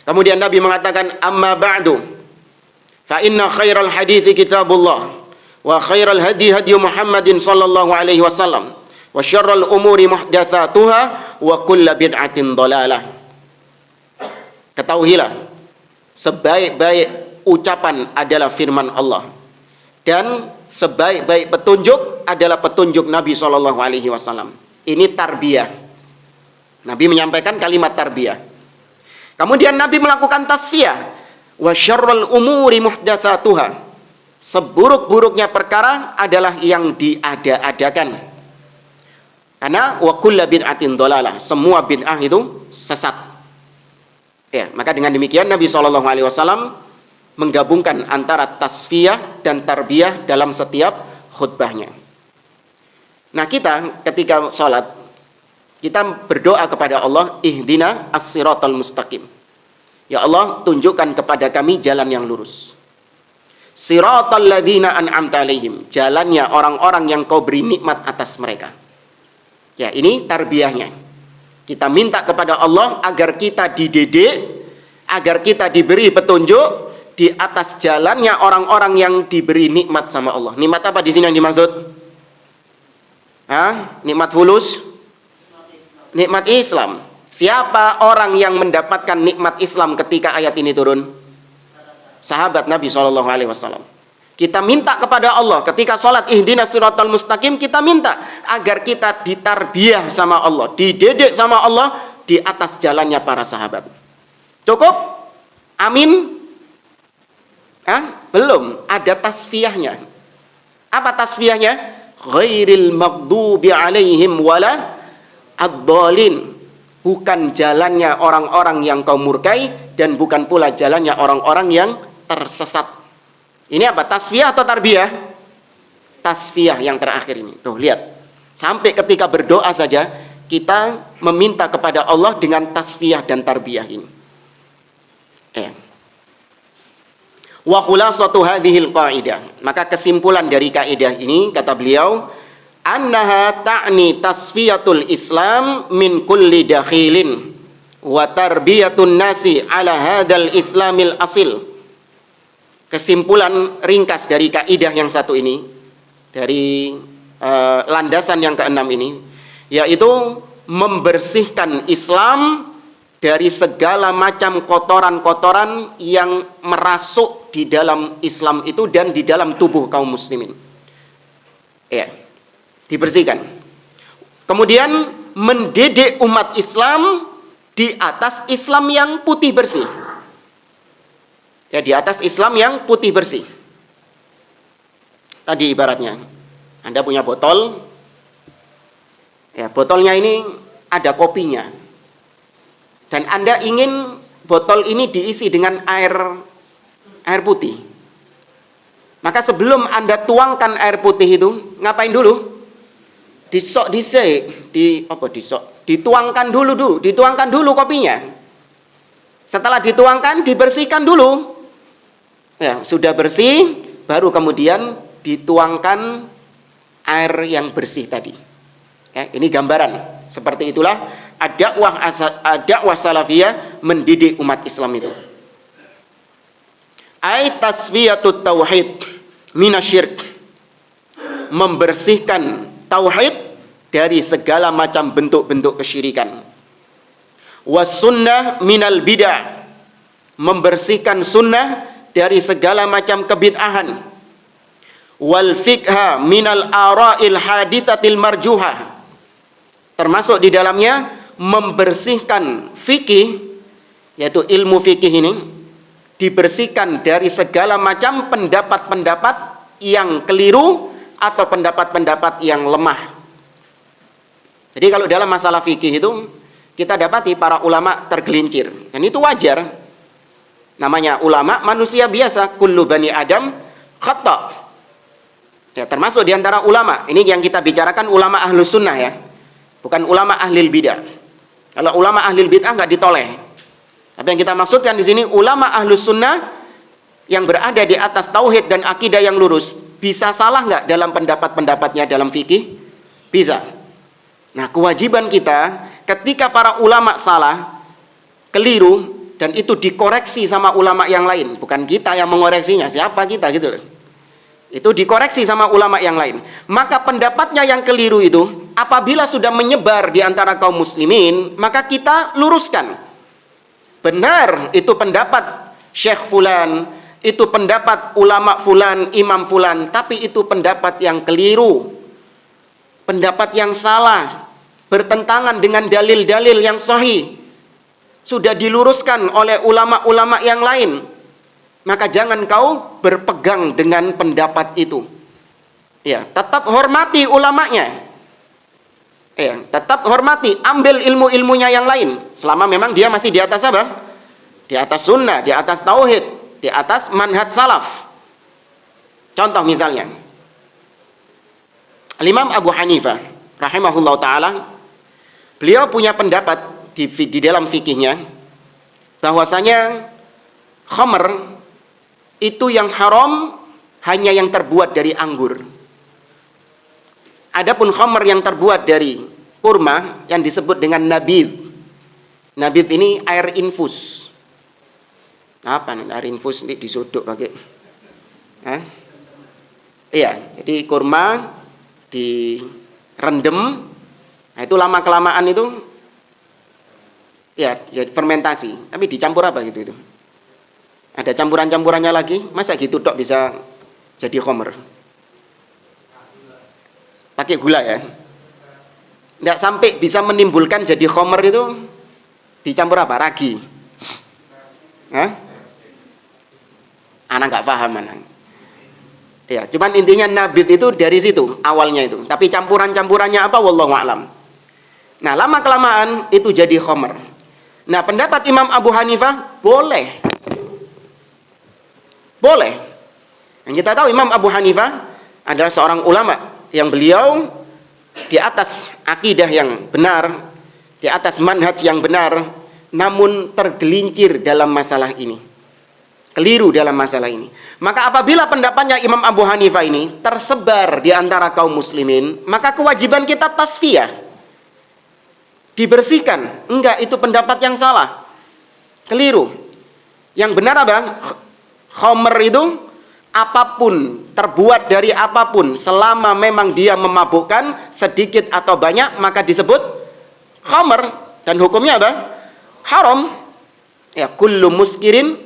Kemudian Nabi mengatakan, amma ba'du fa inna khairal hadithi kitabullah wa khairal hadi hadi Muhammadin sallallahu alaihi wasallam wa syarrul umuri muhdatsatuha wa kullu bid'atin dhalalah. Ketahuilah, sebaik-baik ucapan adalah firman Allah, dan sebaik-baik petunjuk adalah petunjuk Nabi sallallahu alaihi wasallam. Ini tarbiyah. Nabi menyampaikan kalimat tarbiyah. Kemudian Nabi melakukan tasfiyah. Wa syarrul umuri muhdatsatuha. Seburuk-buruknya perkara adalah yang diada-adakan. Karena wa kullu bid'atin dhalalah, semua bid'ah itu sesat. Ya, maka dengan demikian Nabi sallallahu alaihi wasallam menggabungkan antara tasfiyah dan tarbiyah dalam setiap khutbahnya. Nah, kita ketika sholat, kita berdoa kepada Allah, ihdina as-siratal mustaqim. Ya Allah, tunjukkan kepada kami jalan yang lurus. Siratal ladzina an'amta alaihim, jalannya orang-orang yang kau beri nikmat atas mereka. Ya, ini tarbiyahnya. Kita minta kepada Allah agar kita dididik, agar kita diberi petunjuk di atas jalannya orang-orang yang diberi nikmat sama Allah. Nikmat apa di sini yang dimaksud? Nikmat fulus? Nikmat Islam. Siapa orang yang mendapatkan nikmat Islam ketika ayat ini turun? Sahabat Nabi SAW. Kita minta kepada Allah ketika sholat ihdinas siratal mustaqim, kita minta agar kita ditarbiyah sama Allah, dididik sama Allah di atas jalannya para sahabat. Cukup? Amin? Belum, ada tasfiyahnya. Apa tasfiyahnya? Ghairil maghdubi alaihim wala ad-dhalin. Bukan jalannya orang-orang yang kau murkai, dan bukan pula jalannya orang-orang yang tersesat. Ini apa? Tasfiyah atau tarbiyah? Tasfiyah yang terakhir ini. Tuh, lihat. Sampai ketika berdoa saja kita meminta kepada Allah dengan tasfiyah dan tarbiyah ini. Wa khulasatu hadhil qaidah. Maka kesimpulan dari kaidah ini, kata beliau, annaha ta'ni tasfiyatul Islam min kulli dakhilin wa tarbiyatun nasi ala hadzal islamil asil. Kesimpulan ringkas dari kaidah yang satu ini, dari landasan yang keenam ini, yaitu membersihkan Islam dari segala macam kotoran-kotoran yang merasuk di dalam Islam itu dan di dalam tubuh kaum muslimin. Ya, dibersihkan. Kemudian mendidik umat Islam di atas Islam yang putih bersih. Ya, di atas Islam yang putih bersih. Tadi ibaratnya, Anda punya botol, ya, botolnya ini ada kopinya, dan Anda ingin botol ini diisi dengan air putih. Maka sebelum Anda tuangkan air putih itu, ngapain dulu? Dituangkan dulu kopinya. Setelah dituangkan, dibersihkan dulu. Ya, sudah bersih, baru kemudian dituangkan air yang bersih tadi. Ya, ini gambaran. Seperti itulah dakwah salafiyah mendidik umat Islam itu. Ai tasfiyatut tauhid minasyirk, membersihkan tauhid dari segala macam bentuk-bentuk kesyirikan. Was sunnah minal bid'ah, membersihkan sunnah dari segala macam kebid'ahan. Wal fiqha minal ara'il haditsatil marjuhah, termasuk di dalamnya membersihkan fikih, yaitu ilmu fikih ini dibersihkan dari segala macam pendapat-pendapat yang keliru atau pendapat-pendapat yang lemah. Jadi kalau dalam masalah fikih itu kita dapati para ulama tergelincir, dan itu wajar. Namanya ulama manusia biasa, kullu bani Adam khata. Ya, termasuk di antara ulama. Ini yang kita bicarakan ulama ahlus sunnah ya, bukan ulama ahlil bidah. Kalau ulama ahlil bidah nggak ditoleh. Tapi yang kita maksudkan di sini ulama ahlus sunnah yang berada di atas tauhid dan akidah yang lurus. Bisa salah nggak dalam pendapat-pendapatnya dalam fikih? Bisa. Nah, kewajiban kita ketika para ulama salah, keliru, dan itu dikoreksi sama ulama yang lain, bukan kita yang mengoreksinya, siapa kita gitu loh. Itu dikoreksi sama ulama yang lain. Maka pendapatnya yang keliru itu apabila sudah menyebar di antara kaum muslimin, maka kita luruskan. Benar, itu pendapat Syekh fulan, itu pendapat ulama fulan, imam fulan, tapi itu pendapat yang keliru. Pendapat yang salah, bertentangan dengan dalil-dalil yang sahih. Sudah diluruskan oleh ulama-ulama yang lain, maka jangan kau berpegang dengan pendapat itu. Ya, tetap hormati ulamanya. Ya, tetap hormati, ambil ilmu-ilmunya yang lain, selama memang dia masih di atas apa? Di atas sunnah, di atas tauhid, di atas manhaj salaf. Contoh misalnya, Imam Abu Hanifah rahimahullah ta'ala, beliau punya pendapat di dalam fikihnya bahwasanya khamr itu yang haram hanya yang terbuat dari anggur. Adapun khamr yang terbuat dari kurma yang disebut dengan nabidh. Nabidh ini air infus. Apa nih air infus ini disuduk pakai? Iya, jadi kurma direndam. Nah, itu lama kelamaan itu ya fermentasi, tapi dicampur apa gitu itu. Ada campuran-campurannya lagi, masa gitu tok bisa jadi khamr? Pakai gula ya. Enggak sampai bisa menimbulkan jadi khamr itu dicampur apa? Ragi. Anak nggak paham anak. Ya, cuman intinya nabid itu dari situ awalnya itu. Tapi campuran-campurannya apa? Wallahu a'lam. Nah, lama kelamaan itu jadi khamr. Nah, pendapat Imam Abu Hanifah boleh. Boleh. Yang kita tahu Imam Abu Hanifah adalah seorang ulama yang beliau di atas akidah yang benar, di atas manhaj yang benar, namun tergelincir dalam masalah ini. Keliru dalam masalah ini. Maka apabila pendapatnya Imam Abu Hanifah ini tersebar di antara kaum muslimin, maka kewajiban kita tasfiyah. Dibersihkan. Enggak, itu pendapat yang salah. Keliru. Yang benar apa? Khamr itu apapun, terbuat dari apapun, selama memang dia memabukkan sedikit atau banyak, maka disebut khamr. Dan hukumnya apa? Haram. Ya, kullu muskirin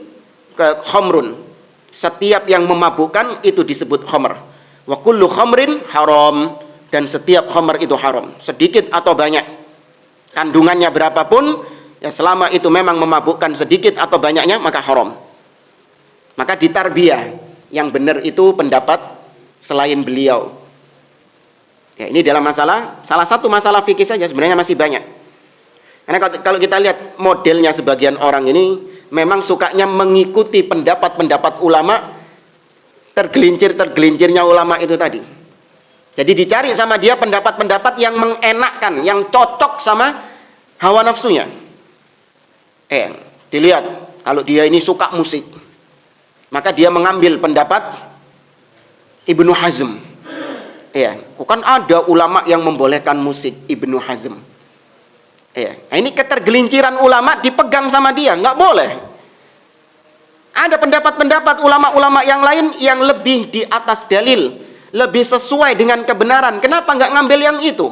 khamrun. Setiap yang memabukkan itu disebut khamr. Wa kullu khamrin haram. Dan setiap khamr itu haram, sedikit atau banyak. Kandungannya berapapun, ya selama itu memang memabukkan sedikit atau banyaknya, maka haram. Maka ditarbiyah, yang benar itu pendapat selain beliau. Ya, ini dalam masalah, salah satu masalah fikih saja, sebenarnya masih banyak. Karena kalau kita lihat modelnya sebagian orang ini, memang sukanya mengikuti pendapat-pendapat ulama, tergelincir-tergelincirnya ulama itu tadi. Jadi dicari sama dia pendapat-pendapat yang mengenakkan, yang cocok sama hawa nafsunya. Dilihat, kalau dia ini suka musik, maka dia mengambil pendapat Ibnu Hazm. Bukan ada ulama yang membolehkan musik, Ibnu Hazm. Nah, ini ketergelinciran ulama dipegang sama dia, nggak boleh. Ada pendapat-pendapat ulama-ulama yang lain yang lebih di atas dalil, lebih sesuai dengan kebenaran. Kenapa nggak ngambil yang itu?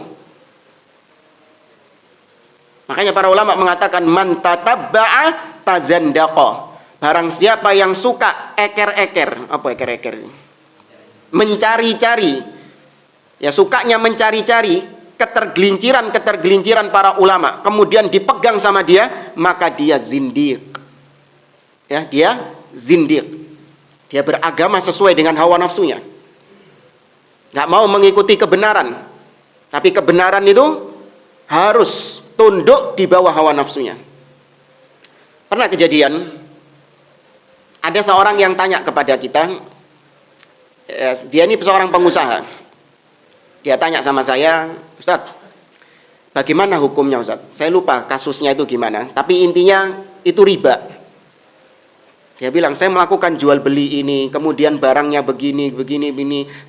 Makanya para ulama mengatakan man tatabba'a tazandaqa. Barang siapa yang suka eker-eker, apa eker-eker ini? Mencari-cari, ya sukanya mencari-cari ketergelinciran para ulama, kemudian dipegang sama dia, maka dia zindiq. Ya, dia zindiq. Dia beragama sesuai dengan hawa nafsunya. Nggak mau mengikuti kebenaran, tapi kebenaran itu harus tunduk di bawah hawa nafsunya. Pernah kejadian, ada seorang yang tanya kepada kita, dia ini seorang pengusaha. Dia tanya sama saya, Ustaz, bagaimana hukumnya Ustaz? Saya lupa kasusnya itu gimana, tapi intinya itu riba. Dia bilang, saya melakukan jual beli ini, kemudian barangnya begini,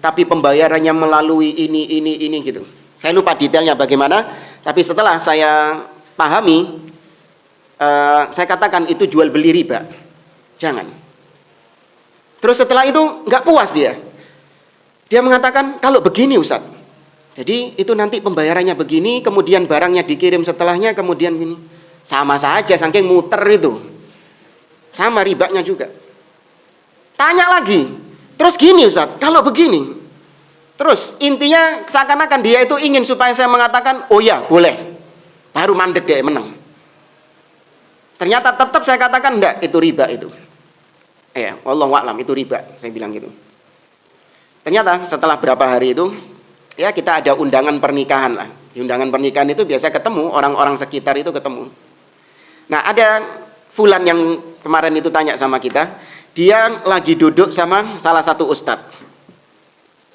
tapi pembayarannya melalui ini gitu. Saya lupa detailnya bagaimana, tapi setelah saya pahami, saya katakan itu jual beli riba. Jangan. Terus setelah itu nggak puas dia. Dia mengatakan, kalau begini Ustaz, jadi itu nanti pembayarannya begini, kemudian barangnya dikirim setelahnya, kemudian ini. Sama saja, saking muter itu. Sama ribanya juga. Tanya lagi, terus gini Ustaz, kalau begini. Terus intinya seakan-akan dia itu ingin supaya saya mengatakan, oh ya boleh, baru mandek dia menang. Ternyata tetap saya katakan enggak, itu riba itu. Wallahu a'lam, itu riba, saya bilang gitu. Ternyata setelah berapa hari itu, ya kita ada undangan pernikahan lah. Di undangan pernikahan itu biasa ketemu, orang-orang sekitar itu ketemu. Nah ada fulan yang kemarin itu tanya sama kita, dia lagi duduk sama salah satu ustadz.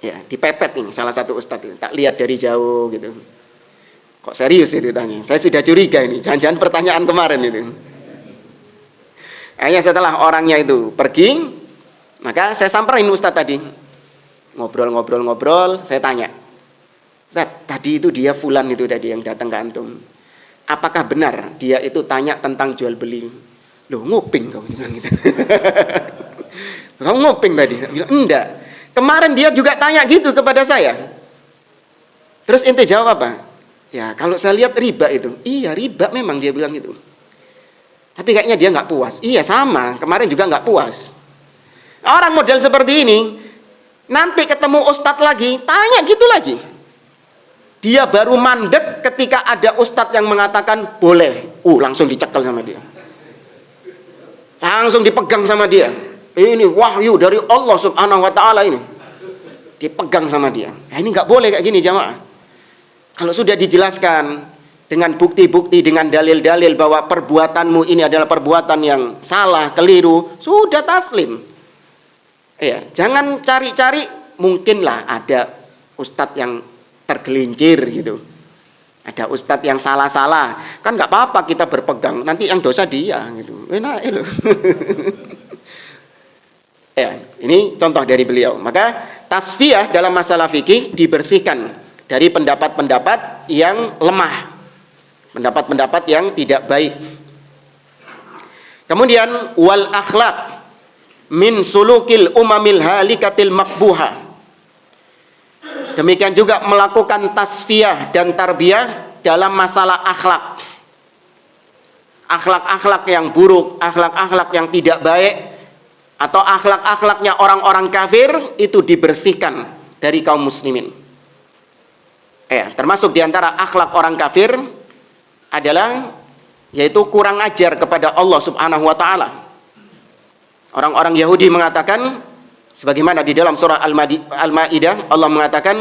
Ya, dipepet nih salah satu ustadz itu. Tak lihat dari jauh gitu. Kok serius itu tanya? Saya sudah curiga ini, jangan-jangan pertanyaan kemarin itu. Akhirnya setelah orangnya itu pergi, maka saya samperin ustadz tadi. Ngobrol, saya tanya. Ustadz, tadi itu dia fulan itu tadi yang datang ke antum. Apakah benar dia itu tanya tentang jual beli? Loh, nguping kau bilang gitu. Kamu nguping tadi? Bilang, enggak. Kemarin dia juga tanya gitu kepada saya. Terus ente jawab apa? Ya, kalau saya lihat riba itu. Iya, riba memang dia bilang gitu. Tapi kayaknya dia nggak puas. Iya, sama. Kemarin juga nggak puas. Orang model seperti ini, nanti ketemu ustadz lagi, tanya gitu lagi. Dia baru mandek ketika ada ustadz yang mengatakan boleh. Langsung dicekel sama dia. Langsung dipegang sama dia. Ini wahyu dari Allah Subhanahu wa taala ini. Dipegang sama dia. Nah, ini nggak boleh kayak gini jamaah. Kalau sudah dijelaskan dengan bukti-bukti, dengan dalil-dalil bahwa perbuatanmu ini adalah perbuatan yang salah, keliru, sudah taslim. Jangan cari-cari, mungkinlah ada ustadz yang tergelincir gitu. Ada ustadz yang salah-salah, kan nggak apa-apa kita berpegang, nanti yang dosa dia gitu. Enak loh. Ini contoh dari beliau. Maka tasfiyah dalam masalah fikih dibersihkan dari pendapat-pendapat yang lemah, pendapat-pendapat yang tidak baik. Kemudian wal akhlaq min sulukil umamil halikatil makbuha. Demikian juga melakukan tasfiyah dan tarbiyah dalam masalah akhlak. Akhlak-akhlak yang buruk, akhlak-akhlak yang tidak baik, atau akhlak-akhlaknya orang-orang kafir itu dibersihkan dari kaum muslimin. Termasuk diantara akhlak orang kafir adalah yaitu kurang ajar kepada Allah Subhanahu wa taala. Orang-orang Yahudi mengatakan, sebagaimana di dalam surah Al-Maidah Allah mengatakan,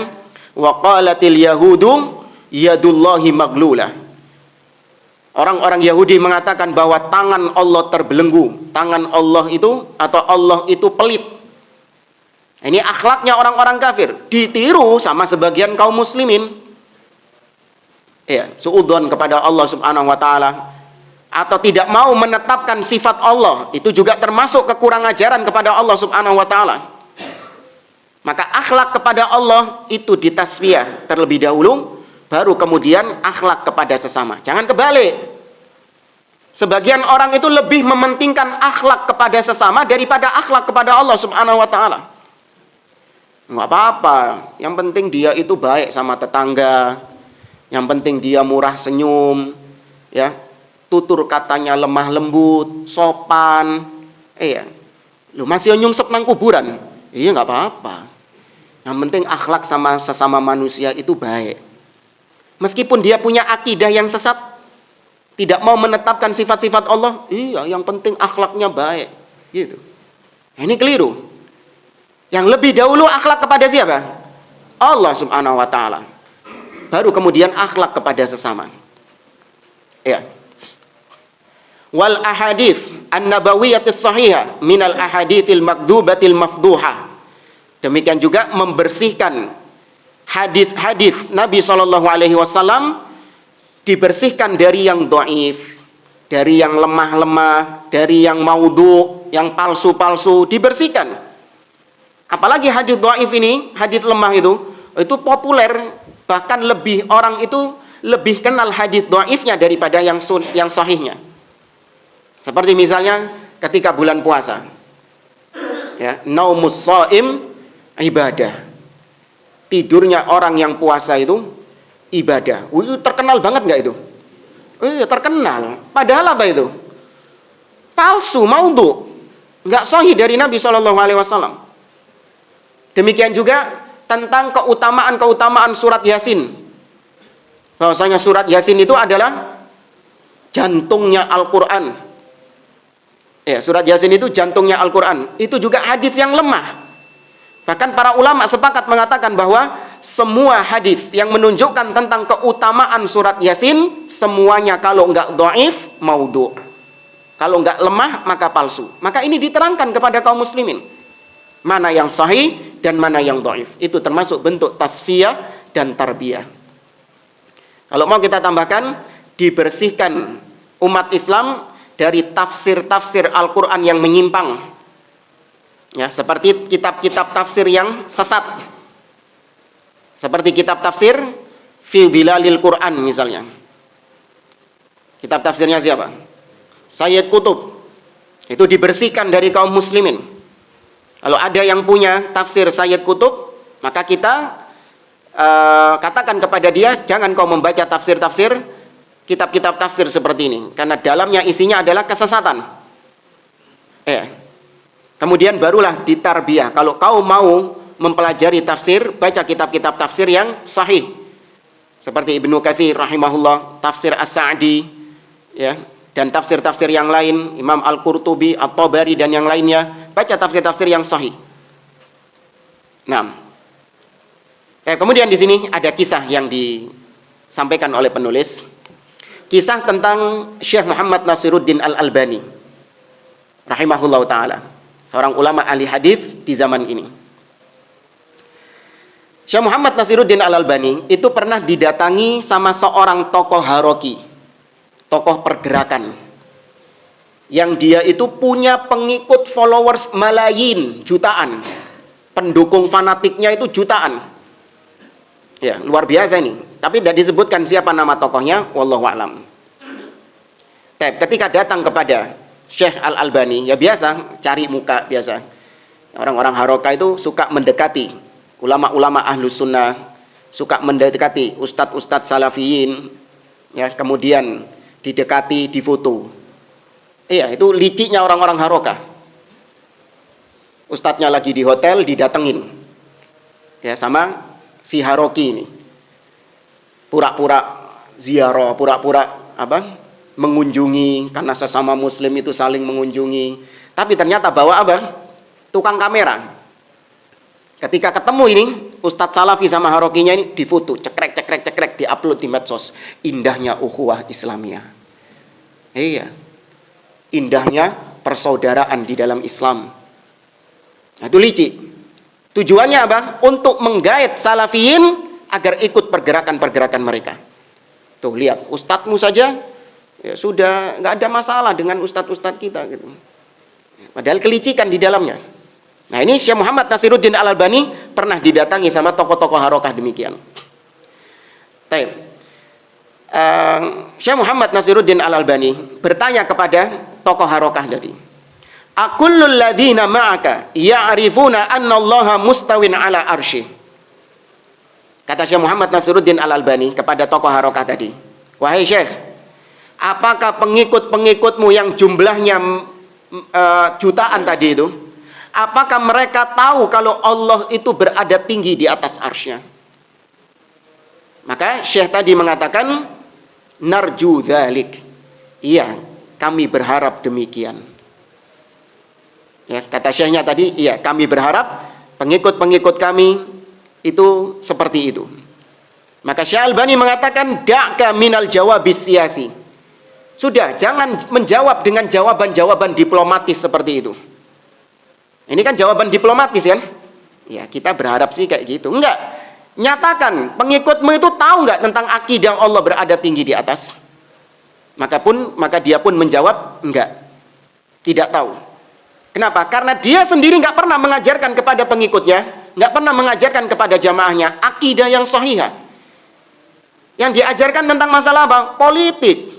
wa qalatil yahudu yadullahi maglulah. Orang-orang Yahudi mengatakan bahwa tangan Allah terbelenggu, tangan Allah itu atau Allah itu pelit. Ini akhlaknya orang-orang kafir, ditiru sama sebagian kaum muslimin. Ya, suudzon kepada Allah Subhanahu wa taala, atau tidak mau menetapkan sifat Allah, itu juga termasuk kekurang ajaran kepada Allah Subhanahu wa taala. Maka akhlak kepada Allah itu ditasfiyah terlebih dahulu, baru kemudian akhlak kepada sesama. Jangan kebalik. Sebagian orang itu lebih mementingkan akhlak kepada sesama daripada akhlak kepada Allah Subhanahu wa taala. Enggak apa-apa, yang penting dia itu baik sama tetangga. Yang penting dia murah senyum, ya. Tutur katanya lemah lembut, sopan. Lu masih nyungsep nang kuburan. Iya, enggak apa-apa. Yang penting akhlak sama sesama manusia itu baik. Meskipun dia punya akidah yang sesat, tidak mau menetapkan sifat-sifat Allah, iya, yang penting akhlaknya baik, gitu. Ini keliru. Yang lebih dahulu akhlak kepada siapa? Allah Subhanahu wa taala. Baru kemudian akhlak kepada sesama. Ya. Wal ahadits an-nabawiyyatis shahihah minal ahaditsil makdubatil mafduhah. Demikian juga membersihkan hadis-hadis Nabi sallallahu alaihi wasallam, dibersihkan dari yang dhaif, dari yang lemah-lemah, dari yang maudhu, yang palsu-palsu, dibersihkan. Apalagi hadis dhaif ini, hadis lemah itu populer, bahkan lebih orang itu lebih kenal hadis dhaifnya daripada yang sahihnya. Seperti misalnya ketika bulan puasa. Ya, naumus shaim ibadah. Tidurnya orang yang puasa itu ibadah. Itu terkenal banget enggak itu? Terkenal. Padahal apa itu? Palsu, maudhu. Enggak sahih dari Nabi sallallahu alaihi wasallam. Demikian juga tentang keutamaan surat Yasin. Bahwasanya surat Yasin itu adalah jantungnya Al-Qur'an. Ya, surat Yasin itu jantungnya Al-Qur'an. Itu juga hadis yang lemah. Bahkan para ulama sepakat mengatakan bahwa semua hadis yang menunjukkan tentang keutamaan surat Yasin, semuanya kalau enggak dhaif, maudhu. Kalau enggak lemah, maka palsu. Maka ini diterangkan kepada kaum muslimin. Mana yang sahih dan mana yang dhaif. Itu termasuk bentuk tasfiyah dan tarbiyah. Kalau mau kita tambahkan, dibersihkan umat Islam dari tafsir-tafsir Al-Quran yang menyimpang. Ya, seperti kitab-kitab tafsir yang sesat. Seperti kitab tafsir Fi Dhilalil Quran misalnya. Kitab tafsirnya siapa? Sayyid Qutb. Itu dibersihkan dari kaum muslimin. Kalau ada yang punya tafsir Sayyid Qutb, maka kita katakan kepada dia, jangan kau membaca tafsir-tafsir kitab-kitab tafsir seperti ini, karena dalamnya isinya adalah kesesatan. Kemudian barulah ditarbiyah. Kalau kau mau mempelajari tafsir, baca kitab-kitab tafsir yang sahih. Seperti Ibnu Katsir rahimahullah, tafsir As-Sa'di, ya, dan tafsir-tafsir yang lain, Imam Al-Qurtubi, At-Tabari dan yang lainnya, baca tafsir-tafsir yang sahih. Nah, kemudian di sini ada kisah yang disampaikan oleh penulis. Kisah tentang Syekh Muhammad Nasiruddin Al-Albani rahimahullahu ta'ala, seorang ulama ahli hadis di zaman ini. Syekh Muhammad Nasiruddin Al-Albani itu pernah didatangi sama seorang tokoh haroki, tokoh pergerakan, yang dia itu punya pengikut followers malayin, jutaan, pendukung fanatiknya itu jutaan. Ya, luar biasa ini. Tapi tidak disebutkan siapa nama tokohnya, wallahu a'lam. Ketika datang kepada Syekh Al-Albani, ya biasa, cari muka biasa. Orang-orang haroka itu suka mendekati ulama-ulama ahlus sunnah, suka mendekati ustadz-ustadz salafiyin, ya, kemudian didekati, difoto. Iya, itu liciknya orang-orang haroka. Ustadznya lagi di hotel, didatengin, ya, sama si haroki ini. Pura-pura ziarah, pura-pura mengunjungi, karena sesama muslim itu saling mengunjungi. Tapi ternyata bawa tukang kamera. Ketika ketemu ini Ustadz Salafi sama harokinya ini, difoto, cekrek, diupload di medsos. Indahnya ukhuwah Islamiyah. Iya. Indahnya persaudaraan di dalam Islam. Nah, itu licik. Tujuannya apa? Untuk menggait salafiyin agar ikut pergerakan-pergerakan mereka. Tuh, lihat, ustadzmu saja ya sudah nggak ada masalah dengan ustadz-ustadz kita gitu. Padahal kelicikan di dalamnya. Nah, ini Syekh Muhammad Nasiruddin Al-Albani pernah didatangi sama tokoh-tokoh harokah demikian. Syekh Muhammad Nasiruddin Al-Albani bertanya kepada tokoh harokah tadi, "Akullul ladzina ma'aka ya'rifuna anna Allaha mustawin ala arsy." Kata Syekh Muhammad Nasiruddin Al-Albani kepada tokoh harokah tadi, "Wahai Syekh, apakah pengikut-pengikutmu yang jumlahnya jutaan tadi itu, apakah mereka tahu kalau Allah itu berada tinggi di atas arsy-Nya?" Maka Syekh tadi mengatakan, "Narju dzalik." Iya, kami berharap demikian. Ya, kata Syekhnya tadi, iya, kami berharap pengikut-pengikut kami itu seperti itu. Maka Syekh Albani mengatakan, "Da'ka minal jawabis siyasi." Sudah, jangan menjawab dengan jawaban-jawaban diplomatis seperti itu. Ini kan jawaban diplomatis kan? Ya, kita berharap sih kayak gitu. Enggak. Nyatakan, pengikutmu itu tahu enggak tentang akidah Allah berada tinggi di atas? Maka dia pun menjawab, enggak. Tidak tahu. Kenapa? Karena dia sendiri enggak pernah mengajarkan kepada pengikutnya, enggak pernah mengajarkan kepada jamaahnya akidah yang sahihah. Yang diajarkan tentang masalah apa? Politik.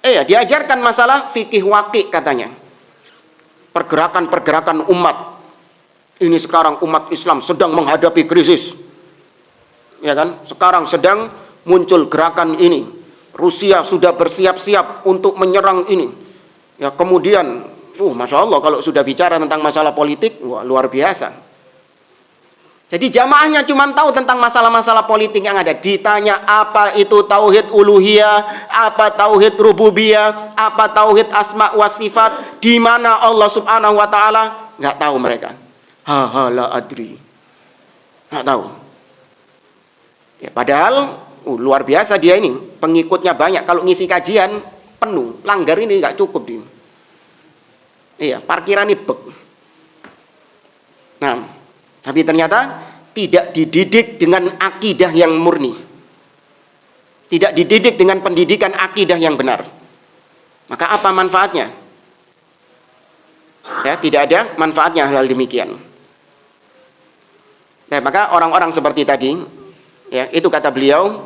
Diajarkan masalah fikih waqi katanya. Pergerakan-pergerakan umat. Ini sekarang umat Islam sedang menghadapi krisis. Ya kan? Sekarang sedang muncul gerakan ini. Rusia sudah bersiap-siap untuk menyerang ini. Ya, kemudian, Masya Allah kalau sudah bicara tentang masalah politik, wah, luar biasa. Jadi jamaahnya cuma tahu tentang masalah-masalah politik yang ada. Ditanya apa itu tauhid uluhiyah, apa tauhid rububiyah, apa tauhid asma wa sifat, di mana Allah Subhanahu wa taala, enggak tahu mereka. La adri. Enggak tahu. Ya, padahal luar biasa dia ini, pengikutnya banyak. Kalau ngisi kajian penuh, langgar ini enggak cukup dia. Iya, parkiran bek. Nah, tapi ternyata tidak dididik dengan akidah yang murni. Tidak dididik dengan pendidikan akidah yang benar. Maka apa manfaatnya? Ya, tidak ada manfaatnya hal demikian. Nah, maka orang-orang seperti tadi, ya, itu kata beliau,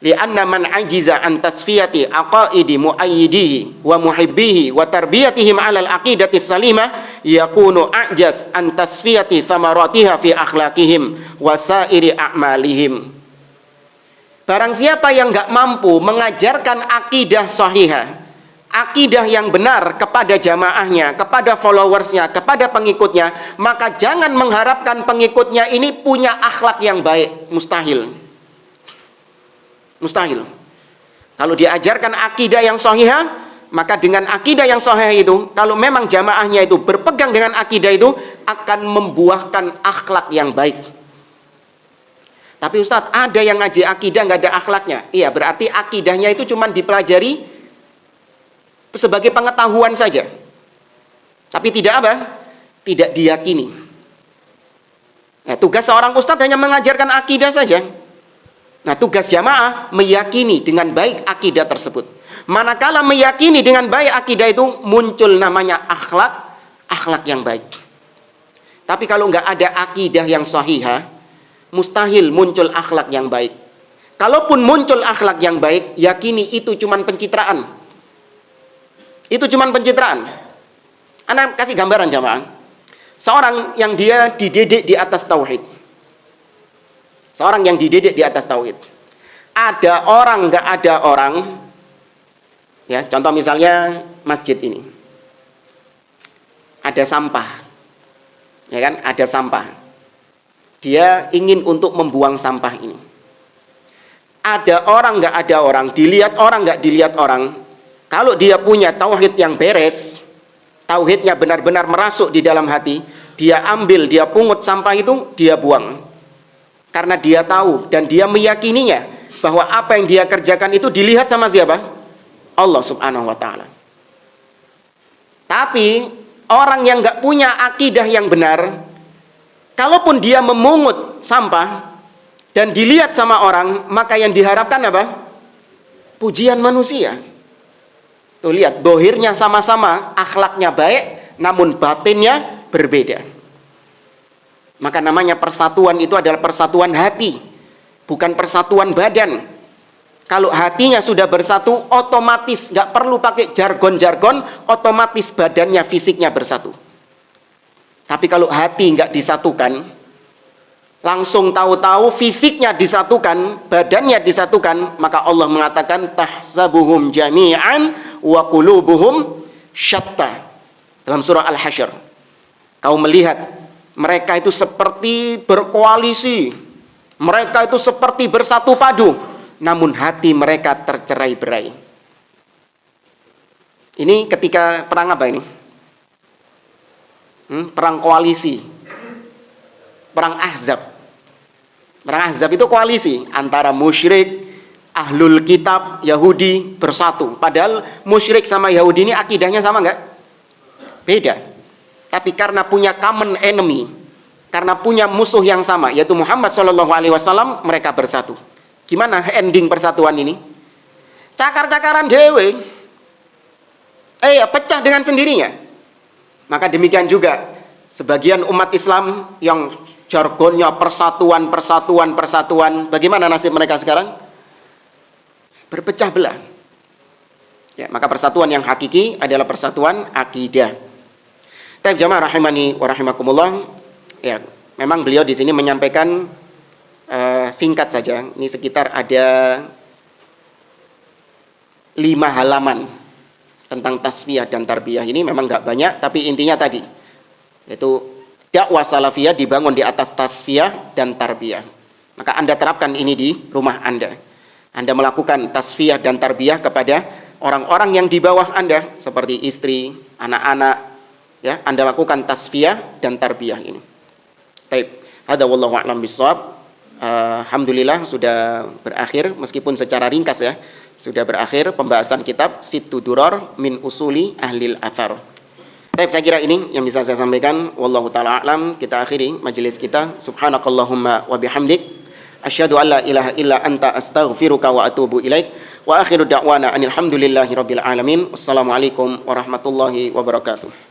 li'anna man ajiza an tasfiyati aqaidi muayyidihi wa muhibbihi wa tarbiyatihim 'alal aqidati salimah yakunu a'jaz an tasfiyati thamaratiha fi akhlaqihim wa sa'iri a'malihim. Barang siapa yang enggak mampu mengajarkan akidah sahihah, akidah yang benar kepada jamaahnya, kepada followersnya, kepada pengikutnya, maka jangan mengharapkan pengikutnya ini punya akhlak yang baik. Mustahil. Mustahil. Kalau diajarkan akidah yang sahihah, maka dengan akidah yang sahih itu, kalau memang jamaahnya itu berpegang dengan akidah itu, akan membuahkan akhlak yang baik. Tapi Ustadz, ada yang ngaji akidah nggak ada akhlaknya. Iya, berarti akidahnya itu cuma dipelajari sebagai pengetahuan saja. Tapi tidak apa? Tidak diyakini. Nah, tugas seorang ustadz hanya mengajarkan akidah saja. Nah, tugas jamaah meyakini dengan baik akidah tersebut. Manakala meyakini dengan baik akidah itu, muncul namanya akhlak yang baik. Tapi kalau nggak ada akidah yang sahihah, mustahil muncul akhlak yang baik. Kalaupun muncul akhlak yang baik, yakini itu cuma pencitraan. Itu cuma pencitraan. Anda kasih gambaran jamaah. Seorang yang dia dididik di atas tauhid. Seorang yang dididik di atas tauhid. Ada orang, nggak ada orang. Ya, contoh misalnya masjid ini. Ada sampah. Ya kan, ada sampah. Dia ingin untuk membuang sampah ini. Ada orang, nggak ada orang. Dilihat orang, nggak dilihat orang. Kalau dia punya tauhid yang beres, tauhidnya benar-benar merasuk di dalam hati, dia ambil, dia pungut sampah itu, dia buang. Karena dia tahu dan dia meyakininya bahwa apa yang dia kerjakan itu dilihat sama siapa? Allah Subhanahu wa taala. Tapi orang yang nggak punya akidah yang benar, kalaupun dia memungut sampah dan dilihat sama orang, maka yang diharapkan apa? Pujian manusia. Tuh lihat, dohirnya sama-sama, akhlaknya baik, namun batinnya berbeda. Maka namanya persatuan itu adalah persatuan hati, bukan persatuan badan. Kalau hatinya sudah bersatu, otomatis nggak perlu pakai jargon-jargon, otomatis badannya, fisiknya bersatu. Tapi kalau hati nggak disatukan, langsung tahu-tahu fisiknya disatukan, badannya disatukan, maka Allah mengatakan tahsabuhum jami'an wa qulubuhum syatta. Dalam surah Al-Hasyr, kau melihat mereka itu seperti berkoalisi, mereka itu seperti bersatu padu, namun hati mereka tercerai-berai. Ini ketika perang apa ini? Perang koalisi, perang Ahzab. Perang Ahzab itu koalisi antara musyrik, ahlul kitab, Yahudi bersatu. Padahal musyrik sama Yahudi ini akidahnya sama nggak? Beda. Tapi karena punya common enemy, karena punya musuh yang sama, yaitu Muhammad SAW, mereka bersatu. Gimana ending persatuan ini? Cakar-cakaran dewe. Pecah dengan sendirinya. Maka demikian juga sebagian umat Islam yang jargonnya persatuan, bagaimana nasib mereka sekarang? Berpecah belah. Ya, maka persatuan yang hakiki adalah persatuan akidah. Taib jamaah rahimani wa rahimakumullah. Ya, memang beliau di sini menyampaikan singkat saja. Ini sekitar ada 5 halaman tentang tasfiyah dan tarbiyah. Ini memang nggak banyak, tapi intinya tadi, yaitu dakwah salafiyah dibangun di atas tasfiyah dan tarbiyah. Maka Anda terapkan ini di rumah Anda. Anda melakukan tasfiyah dan tarbiyah kepada orang-orang yang di bawah Anda, seperti istri, anak-anak. Ya, Anda lakukan tasfiyah dan tarbiyah ini. Baik, hada wallahu a'lam bishawab. Alhamdulillah sudah berakhir, meskipun secara ringkas ya, sudah berakhir pembahasan kitab Sittu Duror min Usuli Ahlil Athar. Baik, saya kira ini yang bisa saya sampaikan. Wallahu ta'ala a'lam. Kita akhiri majelis kita. Subhanakallahumma wa bihamdik, asyhadu an la ilaha illa anta astaghfiruka wa atubu ilaik. Wa akhiru da'wana anil hamdulillahi rabbil alamin. Wassalamualaikum warahmatullahi wabarakatuh.